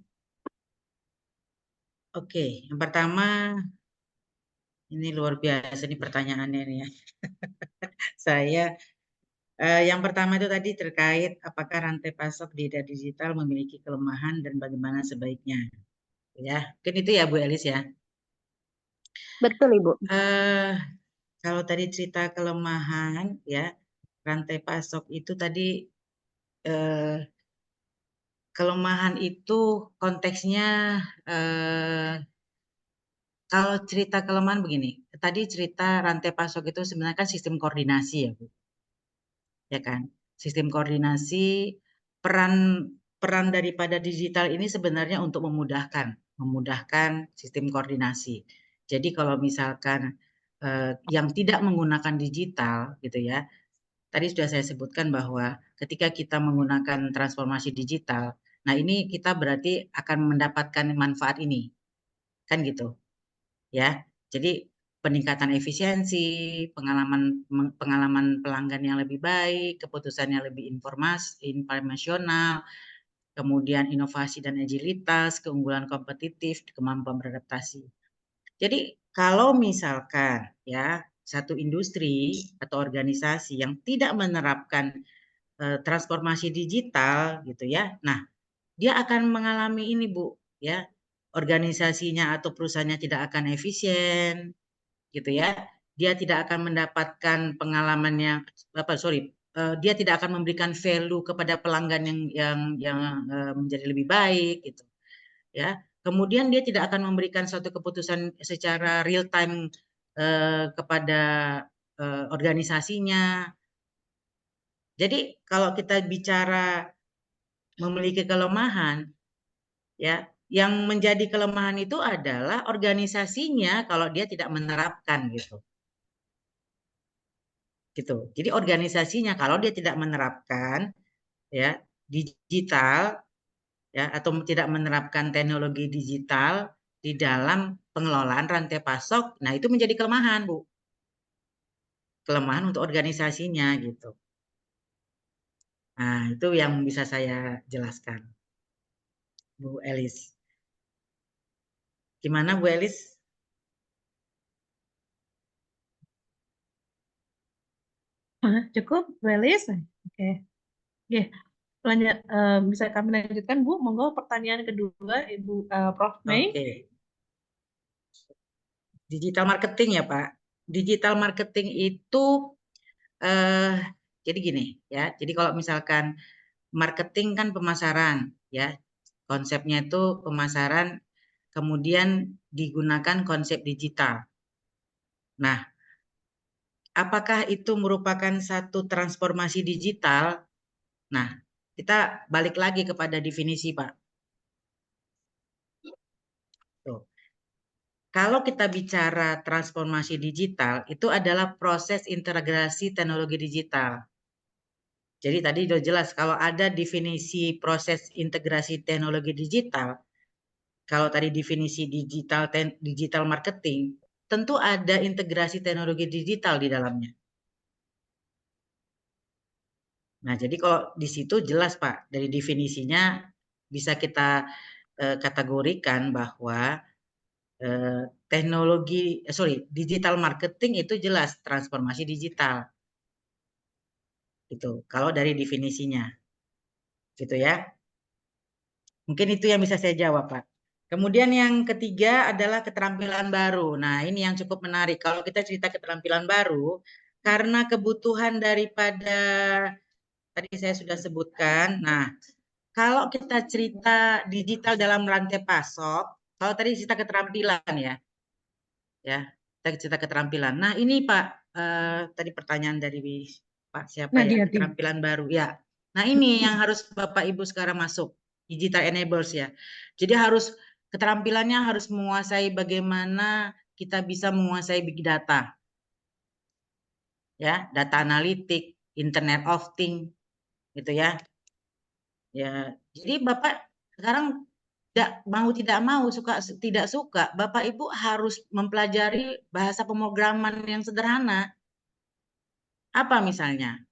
[SPEAKER 6] Oke, yang pertama ini luar biasa nih pertanyaannya nih ya. Yang pertama itu tadi terkait apakah rantai pasok di era digital memiliki kelemahan dan bagaimana sebaiknya. Ya, mungkin itu ya Bu Elis ya.
[SPEAKER 9] Betul, Ibu.
[SPEAKER 6] Kalau tadi cerita kelemahan ya, rantai pasok itu tadi kelemahan itu konteksnya kalau cerita kelemahan begini, tadi cerita rantai pasok itu sebenarnya kan sistem koordinasi ya, Bu. Ya kan? Sistem koordinasi, peran daripada digital ini sebenarnya untuk memudahkan sistem koordinasi. Jadi kalau misalkan yang tidak menggunakan digital gitu ya, tadi sudah saya sebutkan bahwa ketika kita menggunakan transformasi digital, nah ini kita berarti akan mendapatkan manfaat ini, kan gitu ya. Jadi peningkatan efisiensi, pengalaman pelanggan yang lebih baik, keputusannya lebih informasional, kemudian inovasi dan agilitas, keunggulan kompetitif, kemampuan beradaptasi. Jadi kalau misalkan ya satu industri atau organisasi yang tidak menerapkan transformasi digital gitu ya, nah dia akan mengalami ini Bu ya, organisasinya atau perusahaannya tidak akan efisien gitu ya, dia tidak akan mendapatkan pengalamannya dia tidak akan memberikan value kepada pelanggan yang menjadi lebih baik gitu ya. Kemudian dia tidak akan memberikan suatu keputusan secara real time kepada organisasinya. Jadi kalau kita bicara memiliki kelemahan ya, yang menjadi kelemahan itu adalah organisasinya kalau dia tidak menerapkan gitu. Jadi organisasinya kalau dia tidak menerapkan ya digital ya atau tidak menerapkan teknologi digital di dalam pengelolaan rantai pasok, nah itu menjadi kelemahan, Bu. Kelemahan untuk organisasinya gitu. Nah, itu yang bisa saya jelaskan. Bu Elis. Gimana Bu Elis?
[SPEAKER 5] Cukup, Welis? Oke. Lanjut, bisa kami lanjutkan, Bu? Monggo pertanyaan kedua, Ibu Prof. Mei.
[SPEAKER 6] Oke. Digital marketing ya, Pak. Digital marketing itu jadi gini ya. Jadi kalau misalkan marketing kan pemasaran ya. Konsepnya itu pemasaran, kemudian digunakan konsep digital. Nah, apakah itu merupakan satu transformasi digital? Nah, kita balik lagi kepada definisi, Pak. Tuh. Kalau kita bicara transformasi digital, itu adalah proses integrasi teknologi digital. Jadi tadi sudah jelas, kalau ada definisi proses integrasi teknologi digital, kalau tadi definisi digital marketing, tentu ada integrasi teknologi digital di dalamnya. Nah, jadi kalau di situ jelas Pak, dari definisinya bisa kita kategorikan bahwa digital marketing itu jelas transformasi digital. Gitu. Kalau dari definisinya. Gitu ya. Mungkin itu yang bisa saya jawab, Pak. Kemudian yang ketiga adalah keterampilan baru. Nah, ini yang cukup menarik. Kalau kita cerita keterampilan baru, karena kebutuhan daripada tadi saya sudah sebutkan. Nah, kalau kita cerita digital dalam rantai pasok, kalau tadi cerita keterampilan ya, kita cerita keterampilan. Nah, ini Pak, tadi pertanyaan dari Pak siapa ya, keterampilan baru ya. Nah, ini yang harus Bapak Ibu sekarang masuk, digital enablers ya. Jadi keterampilannya harus menguasai bagaimana kita bisa menguasai big data. Ya, data analitik, Internet of Things, gitu ya. Ya, jadi Bapak sekarang tidak mau tidak suka, Bapak Ibu harus mempelajari bahasa pemrograman yang sederhana. Apa misalnya?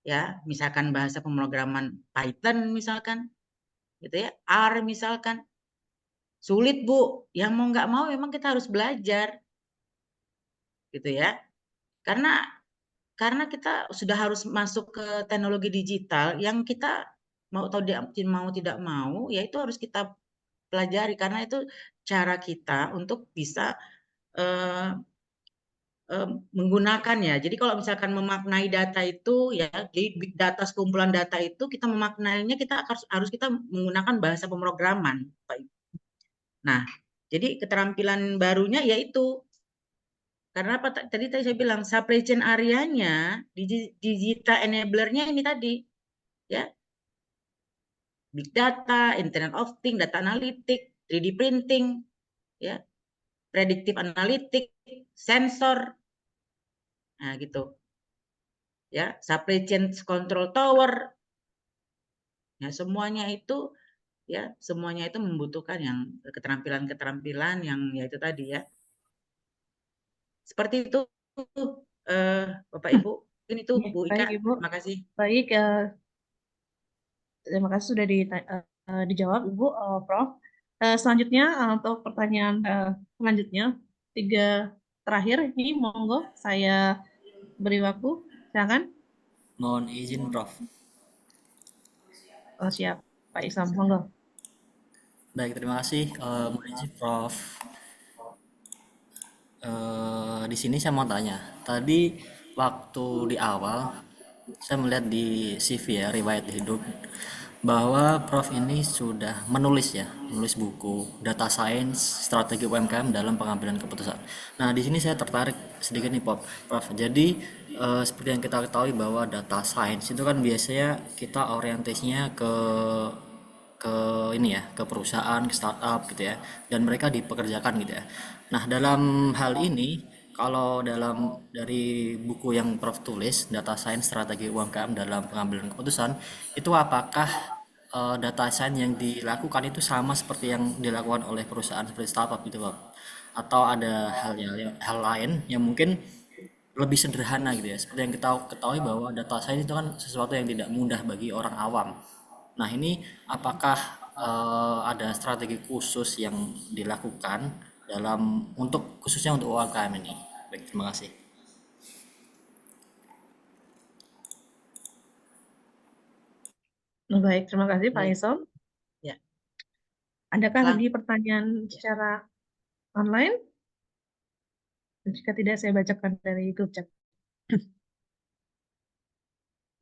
[SPEAKER 6] Ya, misalkan bahasa pemrograman Python misalkan, gitu ya, R misalkan. Sulit Bu, yang mau nggak mau memang kita harus belajar, gitu ya. Karena kita sudah harus masuk ke teknologi digital yang kita mau tidak mau, ya itu harus kita pelajari karena itu cara kita untuk bisa menggunakannya. Jadi kalau misalkan memaknai data itu ya, jadi big data, sekumpulan data itu kita memaknainya kita harus kita menggunakan bahasa pemrograman, Pak Ibu. Nah, jadi keterampilan barunya yaitu karena apa tadi saya bilang supply chain areanya digital enabler-nya ini tadi ya. Big data, Internet of Things, data analitik, 3D printing, ya, predictive analytic, sensor, nah gitu, ya, supply chain control tower, ya semuanya itu membutuhkan yang keterampilan-keterampilan yang yaitu tadi ya, seperti itu, Bapak Ibu, ini itu Bu Ika,
[SPEAKER 5] Baik Ibu.
[SPEAKER 6] terima kasih.
[SPEAKER 5] Baik, terima kasih sudah dijawab Ibu, Prof. Selanjutnya untuk pertanyaan selanjutnya 3 terakhir ini monggo saya beri waktu, silakan.
[SPEAKER 3] Mohon izin Prof.
[SPEAKER 5] Oh, siap, Pak Isam, monggo.
[SPEAKER 3] Baik, terima kasih. Mohon izin Prof. Di sini saya mau tanya. Tadi waktu di awal saya melihat di CV ya, riwayat hidup, bahwa Prof ini sudah menulis buku Data Science Strategi UMKM dalam pengambilan keputusan. Nah, di sini saya tertarik sedikit nih Prof. Jadi seperti yang kita ketahui bahwa data science itu kan biasanya kita orientasinya ke ke perusahaan, ke startup gitu ya, dan mereka dipekerjakan gitu ya. Nah, dalam hal ini kalau dari buku yang Prof tulis, Data Science Strategi UMKM dalam pengambilan keputusan, itu apakah data science yang dilakukan itu sama seperti yang dilakukan oleh perusahaan seperti startup gitu Pak? Atau ada hal lain yang mungkin lebih sederhana gitu ya, seperti yang kita ketahui bahwa data science itu kan sesuatu yang tidak mudah bagi orang awam. Nah, ini apakah ada strategi khusus yang dilakukan khususnya untuk UMKM ini? Baik, terima kasih.
[SPEAKER 5] Baik, terima kasih Pak Isam.
[SPEAKER 6] Ya.
[SPEAKER 5] Adakah lagi pertanyaan secara online? Jika tidak, saya bacakan dari grup chat.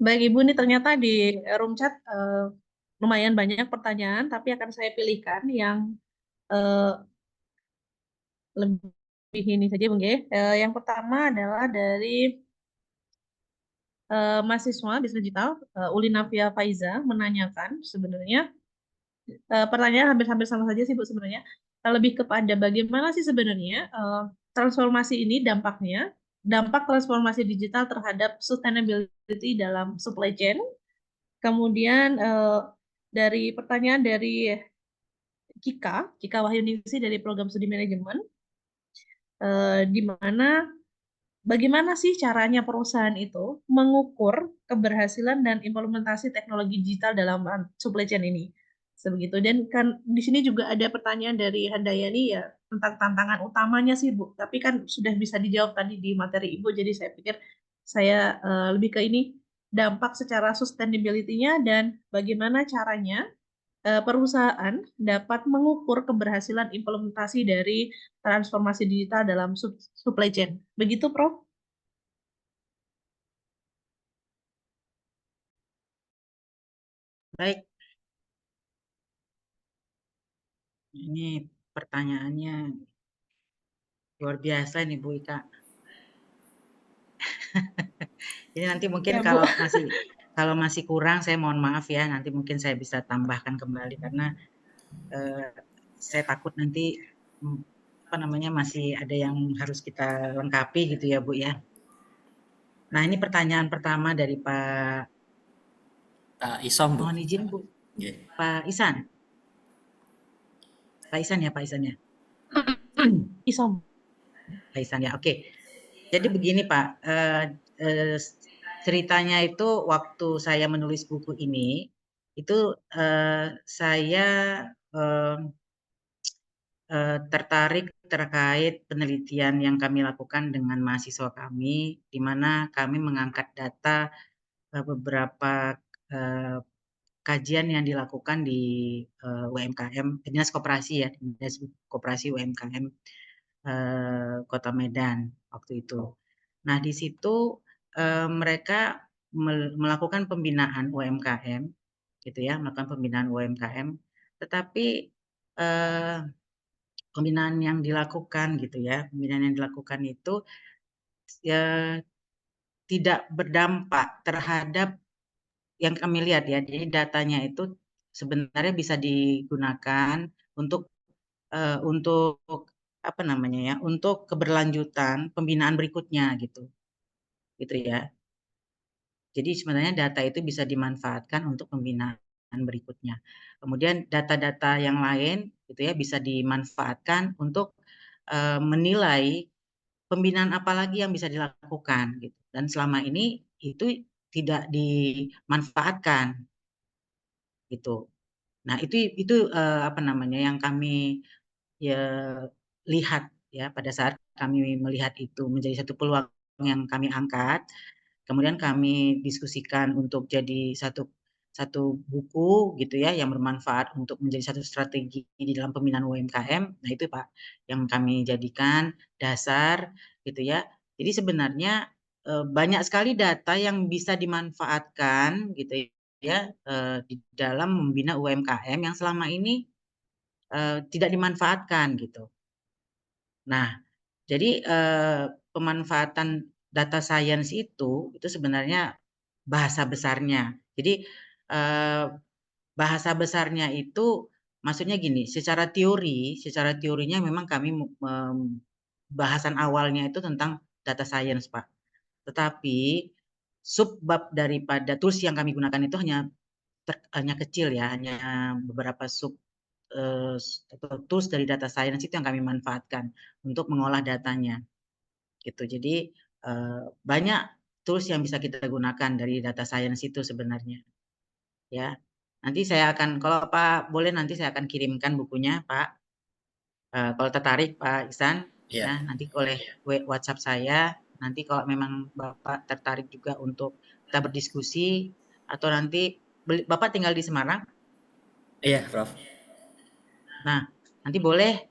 [SPEAKER 5] Baik Ibu, ini ternyata di room chat lumayan banyak pertanyaan, tapi akan saya pilihkan yang lebih ini saja, Bung. Yang pertama adalah dari mahasiswa bisnis digital, Ulinavia Faiza, menanyakan sebenarnya pertanyaan hampir-hampir sama saja sih Bu sebenarnya. Lebih kepada bagaimana sih sebenarnya transformasi ini dampak transformasi digital terhadap sustainability dalam supply chain. Kemudian dari pertanyaan dari Kika Wahyuningsi dari program studi manajemen. di mana bagaimana sih caranya perusahaan itu mengukur keberhasilan dan implementasi teknologi digital dalam supply chain ini. Sebegitu. Dan kan di sini juga ada pertanyaan dari Handayani ya tentang tantangan utamanya sih Bu. Tapi kan sudah bisa dijawab tadi di materi Ibu, jadi saya pikir saya lebih ke ini dampak secara sustainability-nya dan bagaimana caranya perusahaan dapat mengukur keberhasilan implementasi dari transformasi digital dalam supply chain. Begitu, Prof?
[SPEAKER 6] Baik, ini pertanyaannya luar biasa nih Bu Ika. Ini nanti mungkin
[SPEAKER 1] Ya, Bu.
[SPEAKER 6] kalau masih kurang saya mohon maaf ya, nanti mungkin saya bisa tambahkan kembali karena saya takut nanti apa namanya masih ada yang harus kita lengkapi gitu ya Bu ya. Nah, ini pertanyaan pertama dari Pak
[SPEAKER 3] Isom, Bu.
[SPEAKER 6] mohon izin Bu,
[SPEAKER 3] Nggih.
[SPEAKER 6] Pak Isan. Pak Isan ya, Pak Isan ya.
[SPEAKER 5] Isom.
[SPEAKER 6] Pak Isan ya, oke. Jadi begini Pak, ceritanya itu waktu saya menulis buku ini, itu saya tertarik terkait penelitian yang kami lakukan dengan mahasiswa kami, di mana kami mengangkat data beberapa kajian yang dilakukan di UMKM, Dinas Koperasi ya, Dinas Koperasi UMKM Kota Medan waktu itu. Nah, di situ mereka melakukan pembinaan UMKM, gitu ya, melakukan pembinaan UMKM, tetapi pembinaan yang dilakukan gitu ya, pembinaan yang dilakukan itu ya, tidak berdampak terhadap yang kami lihat ya. Jadi datanya itu sebenarnya bisa digunakan untuk apa namanya ya, untuk keberlanjutan pembinaan berikutnya gitu ya. Jadi sebenarnya data itu bisa dimanfaatkan untuk pembinaan berikutnya. Kemudian data-data yang lain gitu ya bisa dimanfaatkan untuk menilai pembinaan apa lagi yang bisa dilakukan gitu. Dan selama ini itu tidak dimanfaatkan gitu. Nah, itu apa namanya yang kami ya lihat ya pada saat kami melihat itu menjadi satu peluang yang kami angkat. Kemudian kami diskusikan untuk jadi satu buku gitu ya yang bermanfaat untuk menjadi satu strategi di dalam pembinaan UMKM. Nah, itu Pak yang kami jadikan dasar gitu ya. Jadi sebenarnya banyak sekali data yang bisa dimanfaatkan gitu ya di dalam membina UMKM yang selama ini tidak dimanfaatkan gitu. Nah, jadi pemanfaatan data science itu sebenarnya bahasa besarnya. Jadi bahasa besarnya itu maksudnya gini, secara teorinya memang kami bahasan awalnya itu tentang data science, Pak. Tetapi subbab daripada tools yang kami gunakan itu hanya kecil ya, hanya beberapa tools dari data science itu yang kami manfaatkan untuk mengolah datanya gitu. Jadi banyak tools yang bisa kita gunakan dari data science itu sebenarnya ya. Nanti saya akan, kalau Pak boleh nanti saya akan kirimkan bukunya Pak. Kalau tertarik Pak Ihsan ya, nanti oleh WhatsApp saya. Nanti kalau memang Bapak tertarik juga untuk kita berdiskusi atau nanti Bapak tinggal di Semarang?
[SPEAKER 3] Iya, Prof.
[SPEAKER 6] Nah, nanti boleh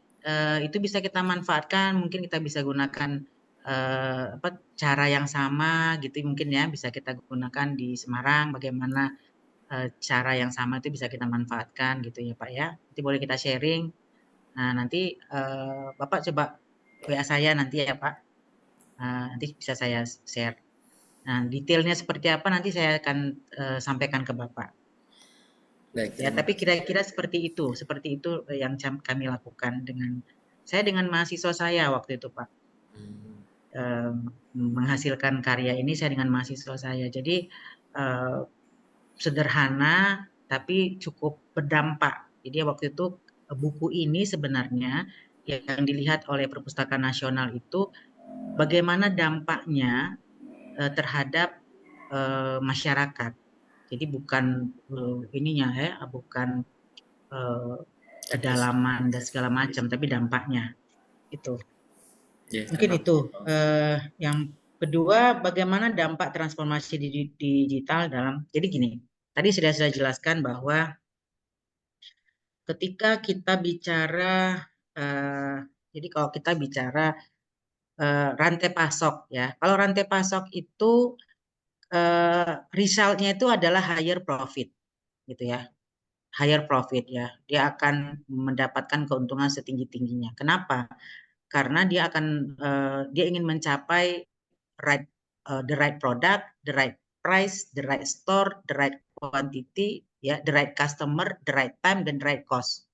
[SPEAKER 6] itu bisa kita manfaatkan, mungkin kita bisa gunakan cara yang sama gitu mungkin ya, bisa kita gunakan di Semarang, bagaimana cara yang sama itu bisa kita manfaatkan gitu ya Pak ya. Nanti boleh kita sharing. Nah, nanti Bapak coba WA saya nanti ya Pak. Nanti bisa saya share. Nah, detailnya seperti apa nanti saya akan sampaikan ke Bapak.
[SPEAKER 3] Baik,
[SPEAKER 6] Ya, tapi kira-kira seperti itu yang kami lakukan dengan mahasiswa saya waktu itu Pak. Menghasilkan karya ini saya dengan mahasiswa saya. Jadi sederhana tapi cukup berdampak. Jadi waktu itu buku ini sebenarnya yang dilihat oleh Perpustakaan Nasional itu bagaimana dampaknya terhadap masyarakat. Jadi bukan ininya ya, bukan kedalaman dan segala macam, tapi dampaknya itu.
[SPEAKER 3] Ya,
[SPEAKER 6] Mungkin
[SPEAKER 3] terima
[SPEAKER 6] itu.
[SPEAKER 3] kasih.
[SPEAKER 6] Yang kedua, bagaimana dampak transformasi digital dalam. Jadi gini, tadi sudah saya jelaskan bahwa ketika kita bicara, jadi kalau kita bicara rantai pasok ya, kalau rantai pasok itu resultnya itu adalah higher profit, gitu ya, higher profit ya, dia akan mendapatkan keuntungan setinggi-tingginya. Kenapa? Karena dia ingin mencapai the right product, the right price, the right store, the right quantity, ya, the right customer, the right time, dan the right cost.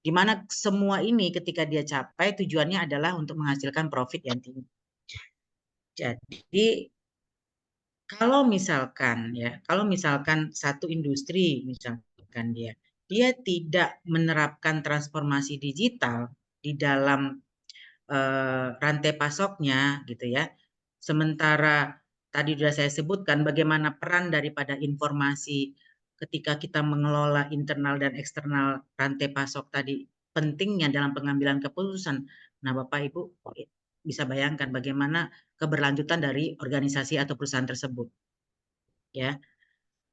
[SPEAKER 6] Di mana semua ini ketika dia capai tujuannya adalah untuk menghasilkan profit yang tinggi. Jadi kalau misalkan satu industri misalkan dia tidak menerapkan transformasi digital di dalam rantai pasoknya gitu ya. Sementara tadi sudah saya sebutkan bagaimana peran daripada informasi ketika kita mengelola internal dan eksternal rantai pasok tadi, pentingnya dalam pengambilan keputusan. Nah, Bapak Ibu bisa bayangkan bagaimana keberlanjutan dari organisasi atau perusahaan tersebut. Ya.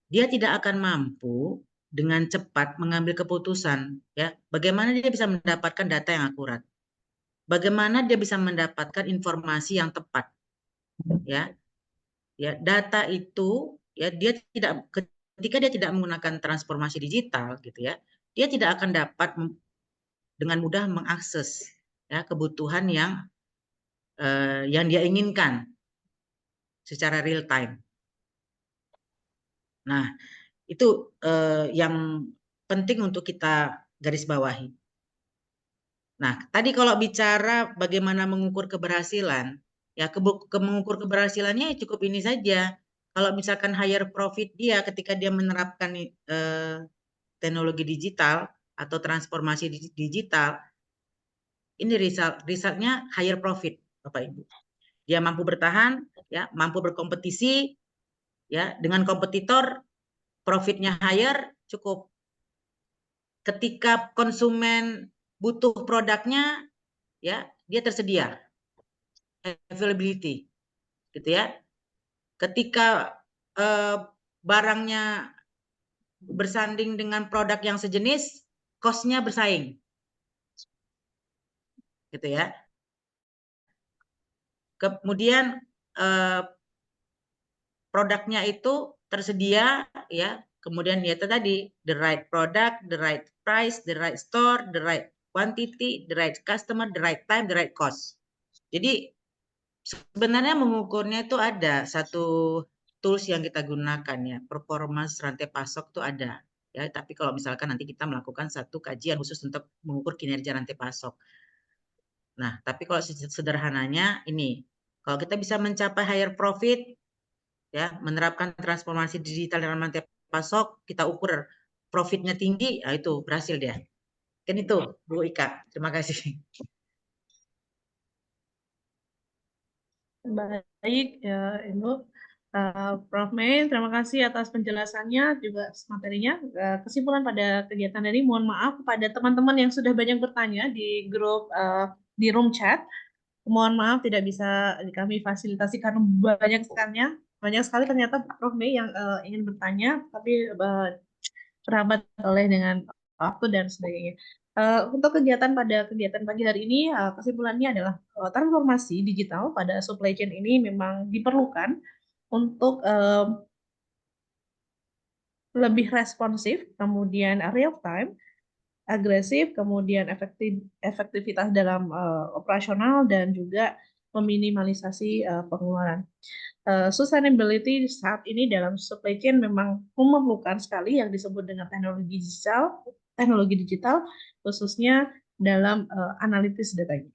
[SPEAKER 6] Dia tidak akan mampu dengan cepat mengambil keputusan, ya. Bagaimana dia bisa mendapatkan data yang akurat? Bagaimana dia bisa mendapatkan informasi yang tepat, ya, ya, data itu, ya, dia tidak, ketika dia tidak menggunakan transformasi digital, gitu ya, dia tidak akan dapat dengan mudah mengakses, ya, kebutuhan yang dia inginkan secara real time. Nah, itu yang penting untuk kita garis bawahi. Nah, tadi kalau bicara bagaimana mengukur keberhasilan, ya mengukur keberhasilannya cukup ini saja. Kalau misalkan higher profit dia ketika dia menerapkan teknologi digital atau transformasi digital, ini resultnya higher profit, Bapak Ibu. Dia mampu bertahan, ya, mampu berkompetisi, ya, dengan kompetitor, profitnya higher, cukup. Ketika konsumen butuh produknya, ya, dia tersedia, availability, gitu ya. Ketika barangnya bersanding dengan produk yang sejenis, cost-nya bersaing, gitu ya. Kemudian produknya itu tersedia, ya. Kemudian ya tadi the right product, the right price, the right store, the right quantity, the right customer, the right time, the right cost. Jadi sebenarnya mengukurnya itu ada satu tools yang kita gunakan, ya, performance rantai pasok itu ada, ya. Tapi kalau misalkan nanti kita melakukan satu kajian khusus untuk mengukur kinerja rantai pasok. Nah, tapi kalau sederhananya ini, kalau kita bisa mencapai higher profit, ya, menerapkan transformasi digital dalam rantai pasok, kita ukur profitnya tinggi, ya itu berhasil dia. Kan itu, Bu Ika. Terima kasih.
[SPEAKER 5] Baik, ya, Ibu. Prof. Mei, terima kasih atas penjelasannya, juga materinya. Kesimpulan pada kegiatan ini, mohon maaf kepada teman-teman yang sudah banyak bertanya di grup, di room chat. Mohon maaf tidak bisa kami fasilitasi karena banyak sekali ternyata Prof. Mei yang ingin bertanya, tapi terhambat oleh dengan waktu dan sebagainya. Untuk kegiatan pagi hari ini, kesimpulannya adalah transformasi digital pada supply chain ini memang diperlukan untuk lebih responsif, kemudian real time, agresif, kemudian efektivitas dalam operasional, dan juga meminimalisasi pengeluaran. Sustainability saat ini dalam supply chain memang memerlukan sekali yang disebut dengan teknologi digital, khususnya dalam analitis datanya.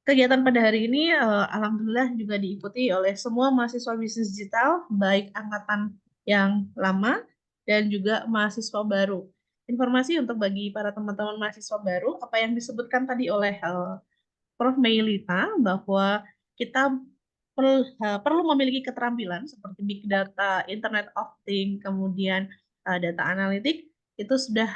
[SPEAKER 5] Kegiatan pada hari ini alhamdulillah juga diikuti oleh semua mahasiswa bisnis digital, baik angkatan yang lama dan juga mahasiswa baru. informasi untuk bagi para teman-teman mahasiswa baru, apa yang disebutkan tadi oleh Prof. Meilita, bahwa kita perlu memiliki keterampilan seperti big data, Internet of Things, kemudian data analitik, itu sudah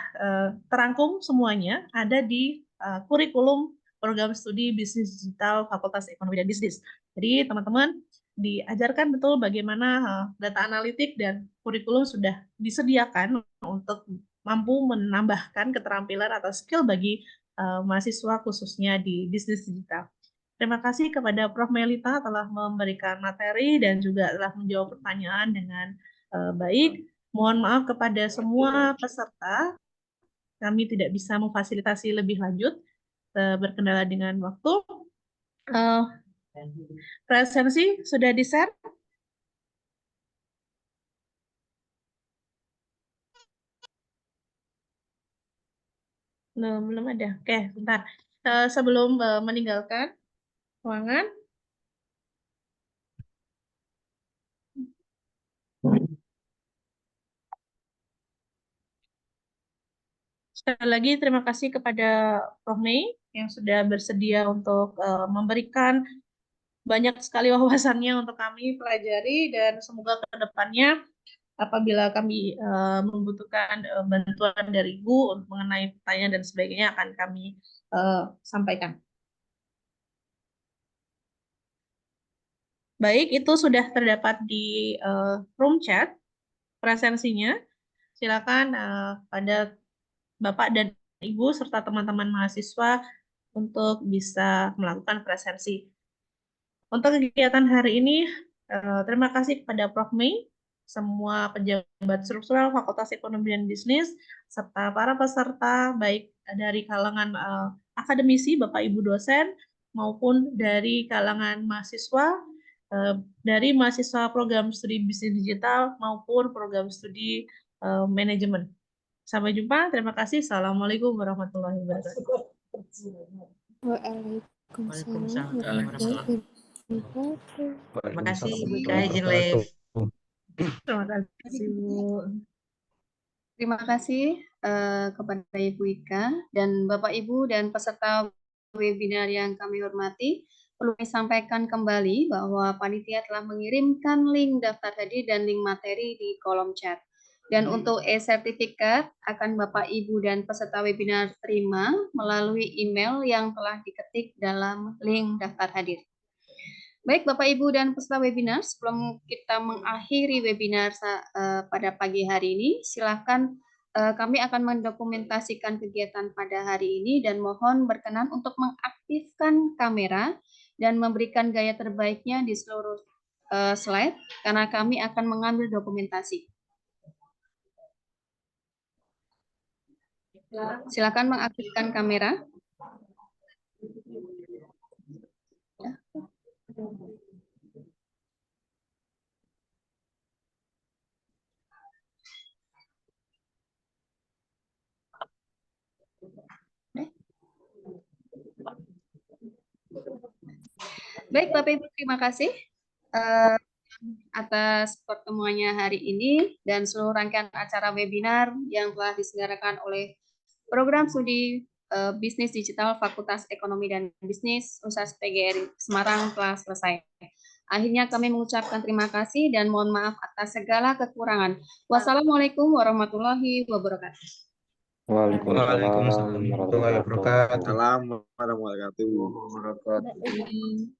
[SPEAKER 5] terangkum semuanya, ada di kurikulum program studi bisnis digital Fakultas Ekonomi dan Bisnis. Jadi teman-teman diajarkan betul bagaimana data analitik dan kurikulum sudah disediakan untuk mampu menambahkan keterampilan atau skill bagi mahasiswa khususnya di bisnis digital. Terima kasih kepada Prof. Meilita telah memberikan materi dan juga telah menjawab pertanyaan dengan baik. Mohon maaf kepada semua peserta, kami tidak bisa memfasilitasi lebih lanjut, berkendala dengan waktu. Presensi sudah di-share? Belum ada. Oke, bentar. Sebelum meninggalkan ruangan, sekali lagi terima kasih kepada Prof. Mei yang sudah bersedia untuk memberikan banyak sekali wawasannya untuk kami pelajari, dan semoga ke depannya apabila kami membutuhkan bantuan dari Ibu untuk mengenai pertanyaan dan sebagainya akan kami sampaikan. Baik, itu sudah terdapat di room chat presensinya. Silakan pada Bapak dan Ibu serta teman-teman mahasiswa untuk bisa melakukan presensi. Untuk kegiatan hari ini, terima kasih kepada Prof. Mei, semua pejabat struktural Fakultas Ekonomi dan Bisnis, serta para peserta, baik dari kalangan akademisi, Bapak Ibu dosen, maupun dari kalangan mahasiswa, dari mahasiswa program studi bisnis digital maupun program studi manajemen. Sampai jumpa, terima kasih. Assalamualaikum warahmatullahi wabarakatuh.
[SPEAKER 7] Waalaikumsalam warahmatullahi
[SPEAKER 3] Waalaikumsalam.
[SPEAKER 7] wabarakatuh.
[SPEAKER 6] Terima kasih Ibu Ika, izin live.
[SPEAKER 5] Terima kasih, Bu.
[SPEAKER 1] Terima kasih kepada Ibu Ika dan Bapak Ibu dan peserta webinar yang kami hormati. Perlu disampaikan kembali bahwa panitia telah mengirimkan link daftar hadir dan link materi di kolom chat. Dan untuk e-sertifikat akan Bapak Ibu dan peserta webinar terima melalui email yang telah diketik dalam link daftar hadir. Baik Bapak Ibu dan peserta webinar, sebelum kita mengakhiri webinar pada pagi hari ini, silakan kami akan mendokumentasikan kegiatan pada hari ini dan mohon berkenan untuk mengaktifkan kamera dan memberikan gaya terbaiknya di seluruh slide karena kami akan mengambil dokumentasi. Silakan mengaktifkan kamera. Baik Bapak Ibu, terima kasih atas pertemuannya hari ini dan seluruh rangkaian acara webinar yang telah diselenggarakan oleh Program Studi Bisnis Digital Fakultas Ekonomi dan Bisnis Universitas PGRI Semarang telah selesai. Akhirnya kami mengucapkan terima kasih dan mohon maaf atas segala kekurangan. Wassalamualaikum warahmatullahi wabarakatuh.
[SPEAKER 10] Waalaikumsalam warahmatullahi wabarakatuh.
[SPEAKER 8] Assalamualaikum warahmatullahi wabarakatuh.